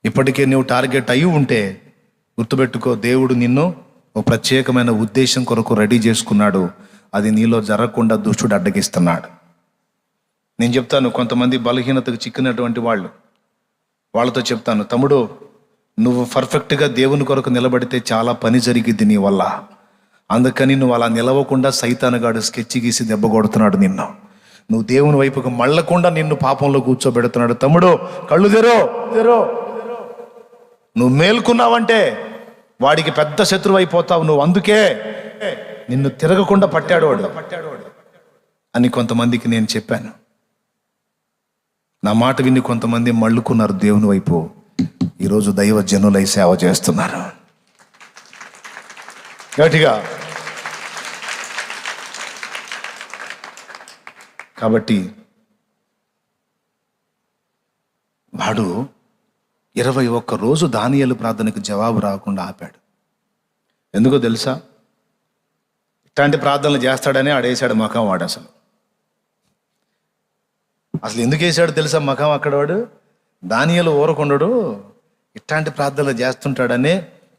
ఇప్పటికే నువ్వు టార్గెట్ అయి ఉంటే గుర్తుపెట్టుకో, దేవుడు నిన్ను ఒక ప్రత్యేకమైన ఉద్దేశం కొరకు రెడీ చేసుకున్నాడు. అది నీలో జరగకుండా దుష్టుడు అడ్డగిస్తున్నాడు. నేను చెప్తాను, కొంతమంది బలహీనతకు చిక్కినటువంటి వాళ్ళతో చెప్తాను, తమ్ముడు నువ్వు పర్ఫెక్ట్గా దేవుని కొరకు నిలబడితే చాలా పని జరిగిద్ది నీ వల్ల. అందుకని నువ్వు అలా నిలవకుండా సైతానుగాడు స్కెచ్ గీసి దెబ్బ కొడుతున్నాడు నిన్ను. నువ్వు దేవుని వైపుకు మళ్ళకుండా నిన్ను పాపంలో కూర్చోబెడుతున్నాడు. తమ్ముడు కళ్ళు తెరో, నువ్వు మేల్కున్నావంటే వాడికి పెద్ద శత్రువు అయిపోతావు నువ్వు. అందుకే నిన్ను తిరగకుండా పట్టాడు వాడు అని కొంతమందికి నేను చెప్పాను. నా మాట విని కొంతమంది మళ్ళుకున్నారు దేవుని వైపు. ఈరోజు దైవ జనులై సేవ చేస్తున్నారు గట్టిగా. కాబట్టి వాడు 21 రోజు దానియేలు ప్రార్థనకు జవాబు రాకుండా ఆపాడు. ఎందుకో తెలుసా? ఇట్లాంటి ప్రార్థనలు చేస్తాడని ఆడేశాడు మఖం. వాడు అసలు ఎందుకు వేసాడు తెలుసా మఖం అక్కడ? వాడు దానియేలు ఊరకొండడు, ఇట్లాంటి ప్రార్థనలు చేస్తుంటాడనే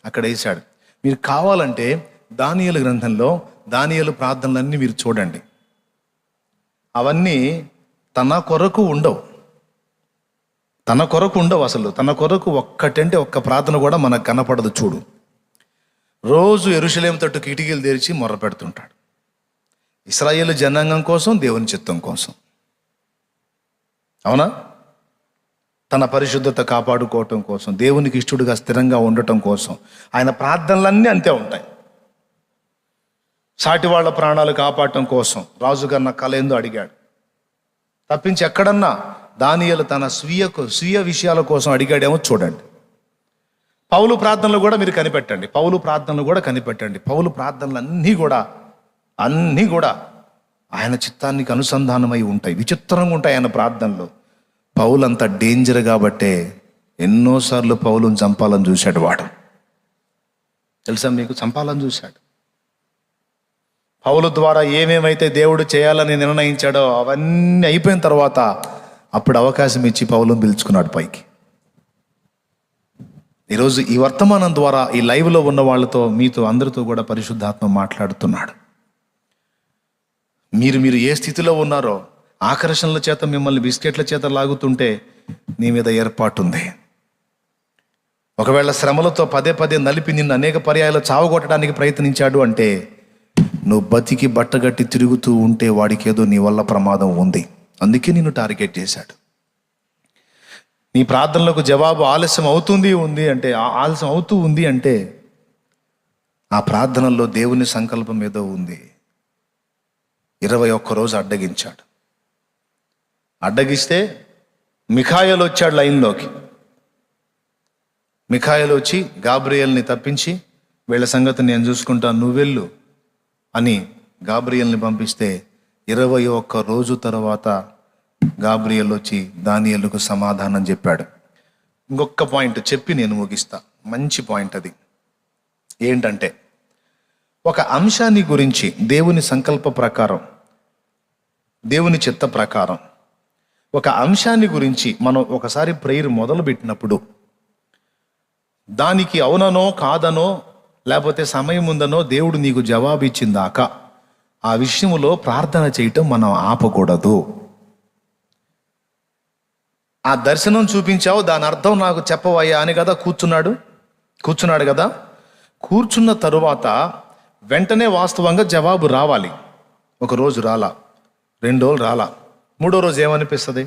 అక్కడ వేశాడు. మీరు కావాలంటే దానియేలు గ్రంథంలో దానియేలు ప్రార్థనలన్నీ మీరు చూడండి. అవన్నీ తన కొరకు ఉండవు అసలు. తన కొరకు ఒక్కటంటే ఒక్క ప్రార్థన కూడా మనకు కనపడదు. చూడు, రోజు యెరూషలేము తట్టు కిటికీలు తెరిచి మొర్ర పెడుతుంటాడు. ఇశ్రాయేలు జనాంగం కోసం, దేవుని చిత్తం కోసం. అవునా? తన పరిశుద్ధత కాపాడుకోవటం కోసం, దేవునికి ఇష్టడుగా స్థిరంగా ఉండటం కోసం ఆయన ప్రార్థనలన్నీ అంతే ఉంటాయి. సాటి వాళ్ళ ప్రాణాలు కాపాడటం కోసం రాజుగారు కల ఏందో అడిగాడు తప్పించి ఎక్కడన్నా దానియేలు తన స్వీయ విషయాల కోసం అడిగాడేమో చూడండి. పౌలు ప్రార్థనలు కూడా మీరు కనిపెట్టండి. పౌలు ప్రార్థనలు అన్నీ కూడా ఆయన చిత్తానికి అనుసంధానమై ఉంటాయి. విచిత్రంగా ఉంటాయి ఆయన ప్రార్థనలు. పౌలు అంత డేంజర్ కాబట్టే ఎన్నోసార్లు పౌలుని చంపాలని చూశాడు వాడు. తెలుసా మీకు? చంపాలని చూశాడు. పౌలు ద్వారా ఏమేమైతే దేవుడు చేయాలని నిర్ణయించాడో అవన్నీ అయిపోయిన తర్వాత అప్పుడు అవకాశం ఇచ్చి పౌలుని పిలుచుకున్నాడు పైకి. ఈరోజు ఈ వర్తమానం ద్వారా ఈ లైవ్లో ఉన్న వాళ్ళతో, మీతో, అందరితో కూడా పరిశుద్ధాత్మ మాట్లాడుతున్నాడు. మీరు ఏ స్థితిలో ఉన్నారో, ఆకర్షణల చేత మిమ్మల్ని బిస్కెట్ల చేత లాగుతుంటే నీ మీద ఏర్పాటుంది. ఒకవేళ శ్రమలతో పదే నలిపి నిన్ను అనేక పర్యాయాలు చావగొట్టడానికి ప్రయత్నించాడు అంటే, నువ్వు బతికి బట్టగట్టి తిరుగుతూ ఉంటే వాడికి ఏదో నీ వల్ల ప్రమాదం ఉంది. అందుకే నిన్ను టార్గెట్ చేశాడు. నీ ప్రార్థనలకు జవాబు ఆలస్యం అవుతూ ఉంది అంటే ఆ ప్రార్థనల్లో దేవుని సంకల్పం ఏదో ఉంది. 21 రోజు అడ్డగించాడు. అడ్డగిస్తే మిఖాయేలు వచ్చాడు లైన్లోకి. మిఖాయేలు వచ్చి గాబ్రియేల్ని తప్పించి, వీళ్ళ సంగతి నేను చూసుకుంటాను, నువ్వెళ్ళు, అని గాబ్రియల్ని పంపిస్తే 21 రోజు తర్వాత గాబ్రియల్ వచ్చి దానియేలుకు సమాధానం చెప్పాడు. ఇంకొక పాయింట్ చెప్పి నేను ముగిస్తా. మంచి పాయింట్ అది. ఏంటంటే, ఒక అంశాన్ని గురించి దేవుని సంకల్ప ప్రకారం, దేవుని చిత్త ప్రకారం ఒక అంశాన్ని గురించి మనం ఒకసారి ప్రేయర్ మొదలు పెట్టినప్పుడు దానికి అవుననో కాదనో లేకపోతే సమయం ఉందనో దేవుడు నీకు జవాబు ఇచ్చిందాకా ఆ విషయంలో ప్రార్థన చేయటం మనం ఆపకూడదు. ఆ దర్శనం చూపించావు, దాని అర్థం నాకు చెప్పవయ్యా అని కదా కూర్చున్నాడు కదా. కూర్చున్న తరువాత వెంటనే వాస్తవంగా జవాబు రావాలి. ఒక రోజు రాలా, 2 రోజులు రాలా, 3వ రోజు ఏమనిపిస్తుంది?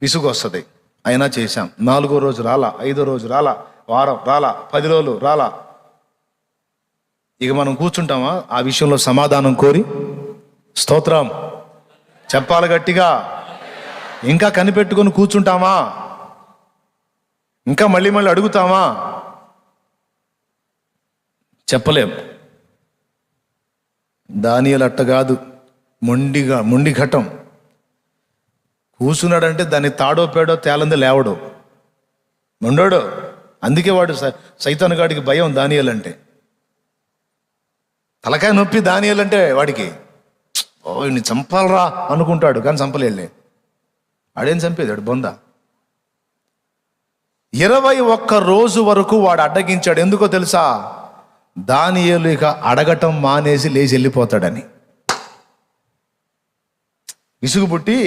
విసుగు వస్తుంది. అయినా చేశాం. 4వ రోజు రాలా, 5వ రోజు రాలా, వారం రాలా, 10 రోజులు రాలా. ఇక మనం కూర్చుంటామా ఆ విషయంలో సమాధానం కోరి? స్తోత్రం చెప్పాలి గట్టిగా. ఇంకా కనిపెట్టుకొని కూర్చుంటామా? ఇంకా మళ్ళీ అడుగుతామా? చెప్పలేం. దానియేలు అట్ట కాదు, మొండి ఘటం. కూర్చున్నాడంటే దాన్ని తాడో పేడో తేలంది లేవడు, మొండోడు. అందుకే వాడు సైతాను గాడికి భయం దానియేలు అంటే. తలకాయ నొప్పి దానియేలు అంటే వాడికి. ఇన్ని చంపాలరా అనుకుంటాడు, కానీ చంపలేళ్ళే. ఆడేం చంపేది? వాడు బొంద. 21 రోజు వరకు వాడు అడ్డగించాడు. ఎందుకో తెలుసా? దానియేలు ఇక అడగటం మానేసి లేచి వెళ్ళిపోతాడని. విసుగు పుట్టి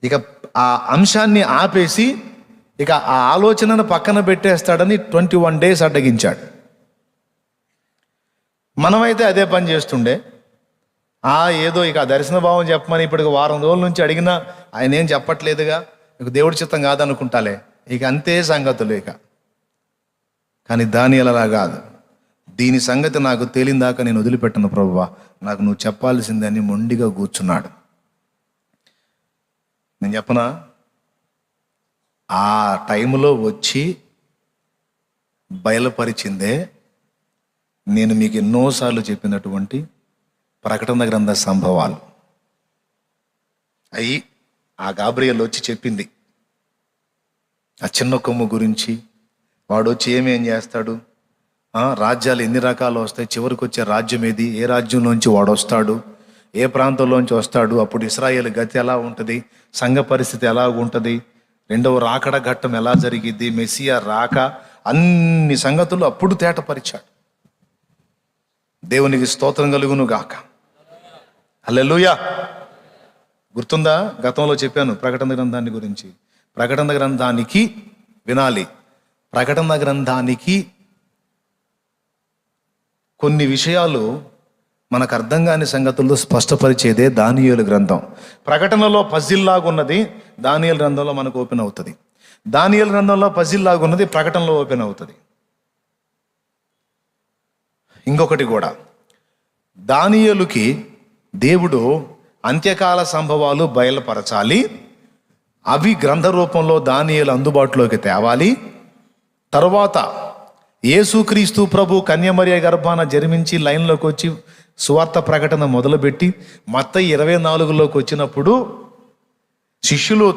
ఇక ఆ అంశాన్ని ఆపేసి ఇక ఆ ఆలోచనను పక్కన పెట్టేస్తాడని 21 days అడ్డగించాడు. మనమైతే అదే పని చేస్తుండే. ఏదో ఇక దర్శన భావం చెప్పమని ఇప్పటికి 1 వారం రోజుల నుంచి అడిగినా ఆయన ఏం చెప్పట్లేదుగా, ఇక దేవుడి చిత్తం కాదనుకుంటాలే, ఇక అంతే సంగతులు ఇక. కానీ దానియేలు అలా కాదు. దీని సంగతి నాకు తేలిందాకా నేను వదిలిపెట్టను ప్రభువా, నాకు నువ్వు చెప్పాల్సిందని మొండిగా కూర్చున్నాడు. నేను చెప్పనా, ఆ టైంలో వచ్చి బయలుపరిచిందే నేను మీకు ఎన్నోసార్లు చెప్పినటువంటి ప్రకటన గ్రంథ సంభవాలు. అవి ఆ గాబ్రియల్ వచ్చి చెప్పింది. ఆ చిన్న కొమ్ము గురించి, వాడు వచ్చి ఏమేం చేస్తాడు, రాజ్యాలు ఎన్ని రకాలు వస్తాయి, చివరికి వచ్చే రాజ్యం ఏది, ఏ రాజ్యంలోంచి వాడు వస్తాడు, ఏ ప్రాంతంలోంచి వస్తాడు, అప్పుడు ఇశ్రాయేలు గతి ఎలా ఉంటుంది, సంఘ పరిస్థితి ఎలా ఉంటుంది, 2వ రాకడ ఘట్టం ఎలా జరిగిద్ది, మెస్సియా రాక, అన్ని సంగతులు అప్పుడు తేటపరిచాడు. దేవునికి స్తోత్రం కలుగును గాక. హల్లెలూయా. గుర్తుందా? గతంలో చెప్పాను ప్రకటన గ్రంథాన్ని గురించి. ప్రకటన గ్రంథానికి వినాలి. ప్రకటన గ్రంథానికి కొన్ని విషయాలు మనకు అర్థం కాని సంగతుల్లో స్పష్టపరిచేదే దానియేలు గ్రంథం. ప్రకటనలో పజిల్లాగున్నది దానియేలు గ్రంథంలో మనకు ఓపెన్ అవుతుంది. దానియేలు గ్రంథంలో పజిల్లాగున్నది ప్రకటనలో ఓపెన్ అవుతుంది. ఇంకొకటి కూడా, దానియేలుకి దేవుడు అంత్యకాల సంభవాలు బయలుపరచాలి. అవి గ్రంథ రూపంలో దానియేలు అందుబాటులోకి తేవాలి. తర్వాత యేసుక్రీస్తు ప్రభు కన్యమరియ గర్భాన జన్మించి లైన్లోకి వచ్చి సువార్త ప్రకటన మొదలుపెట్టి మత్తయి 24లోకి వచ్చినప్పుడు శిష్యులు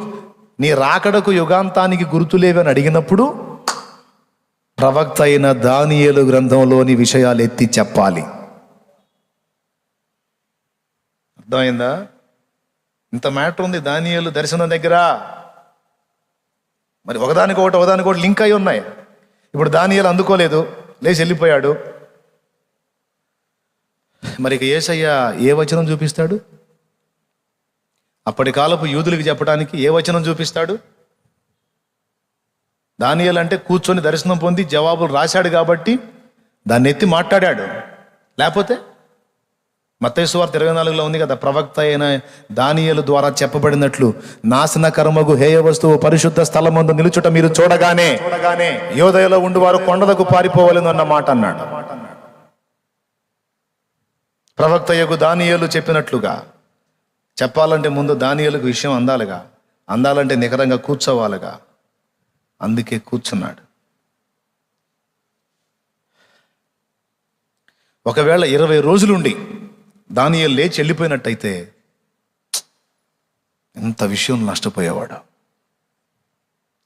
నీ రాకడకు యుగాంతానికి గుర్తులేవని అడిగినప్పుడు ప్రవక్త అయిన దానియేలు గ్రంథంలోని విషయాలు ఎత్తి చెప్పాలి. అర్థమైందా? ఇంత మ్యాటర్ ఉంది దానియేలు దర్శనం దగ్గర. మరి ఒకదానికొకటి లింక్ అయి ఉన్నాయి. ఇప్పుడు దానియేలు అందుకోలేదు, లేచి వెళ్ళిపోయాడు. మరి ఇక యేసయ్య ఏ వచనం చూపిస్తాడు? అప్పటి కాలపు యూదులకి చెప్పడానికి ఏ వచనం చూపిస్తాడు? దానియేలు అంటే కూర్చొని దర్శనం పొంది జవాబులు రాశాడు కాబట్టి దాన్ని ఎత్తి మాట్లాడాడు. లేకపోతే మత్తయి సువార్త 24లో ఉంది కదా, ప్రవక్త అయిన దానియేలు ద్వారా చెప్పబడినట్లు నాశన కర్మగు హేయ వస్తువు పరిశుద్ధ స్థలమందు నిలుచుట మీరు చూడగానే యోదయలో ఉండువారు కొండలకు పారిపోవాలని అన్న మాట అన్నాడు. ప్రవక్త యగు దానియేలు చెప్పినట్లుగా చెప్పాలంటే ముందు దానియేలుకు విషయం అందాలంటే నికరంగా కూర్చోవాలిగా. అందుకే కూర్చున్నాడు. ఒకవేళ 20 రోజులుండి దానియేలు లేచి వెళ్ళిపోయినట్టయితే ఎంత విషయం నష్టపోయేవాడు.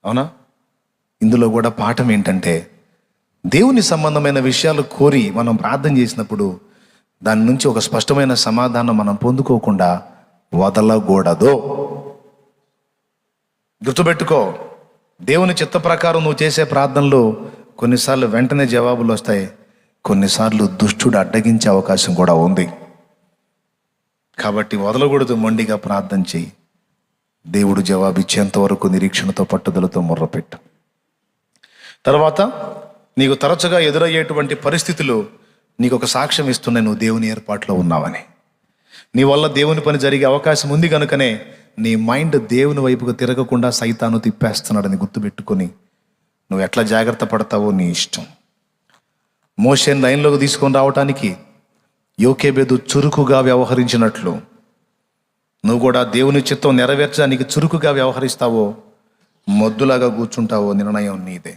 అవునా? ఇందులో కూడా పాఠం ఏంటంటే, దేవుని సంబంధమైన విషయాలు కోరి మనం ప్రార్థన చేసినప్పుడు దాని నుంచి ఒక స్పష్టమైన సమాధానం మనం పొందుకోకుండా వదలకూడదు. గుర్తుపెట్టుకో, దేవుని చిత్త ప్రకారం నువ్వు చేసే ప్రార్థనలు కొన్నిసార్లు వెంటనే జవాబులు వస్తాయి, కొన్నిసార్లు దుష్టుడు అడ్డగించే అవకాశం కూడా ఉంది. కాబట్టి వదలకూడదు, మొండిగా ప్రార్థన చెయ్యి. దేవుడు జవాబిచ్చేంత వరకు నిరీక్షణతో పట్టుదలతో మొర్రపెట్టు. తర్వాత నీకు తరచుగా ఎదురయ్యేటువంటి పరిస్థితులు నీకు ఒక సాక్ష్యం ఇస్తున్నాయి, నువ్వు దేవుని ఏర్పాట్లో ఉన్నావని. నీ వల్ల దేవుని పని జరిగే అవకాశం ఉంది కనుకనే నీ మైండ్ దేవుని వైపుకు తిరగకుండా సైతాను తిప్పేస్తున్నాడని గుర్తుపెట్టుకొని నువ్వు ఎట్లా జాగ్రత్త పడతావో నీ ఇష్టం. మోషేని లైన్లోకి తీసుకొని రావటానికి యోకేబేదు చురుకుగా వ్యవహరించినట్లు నువ్వు కూడా దేవుని చిత్తం నెరవేర్చడానికి చురుకుగా వ్యవహరిస్తావో మొద్దులాగా కూర్చుంటావో నిర్ణయం నీదే.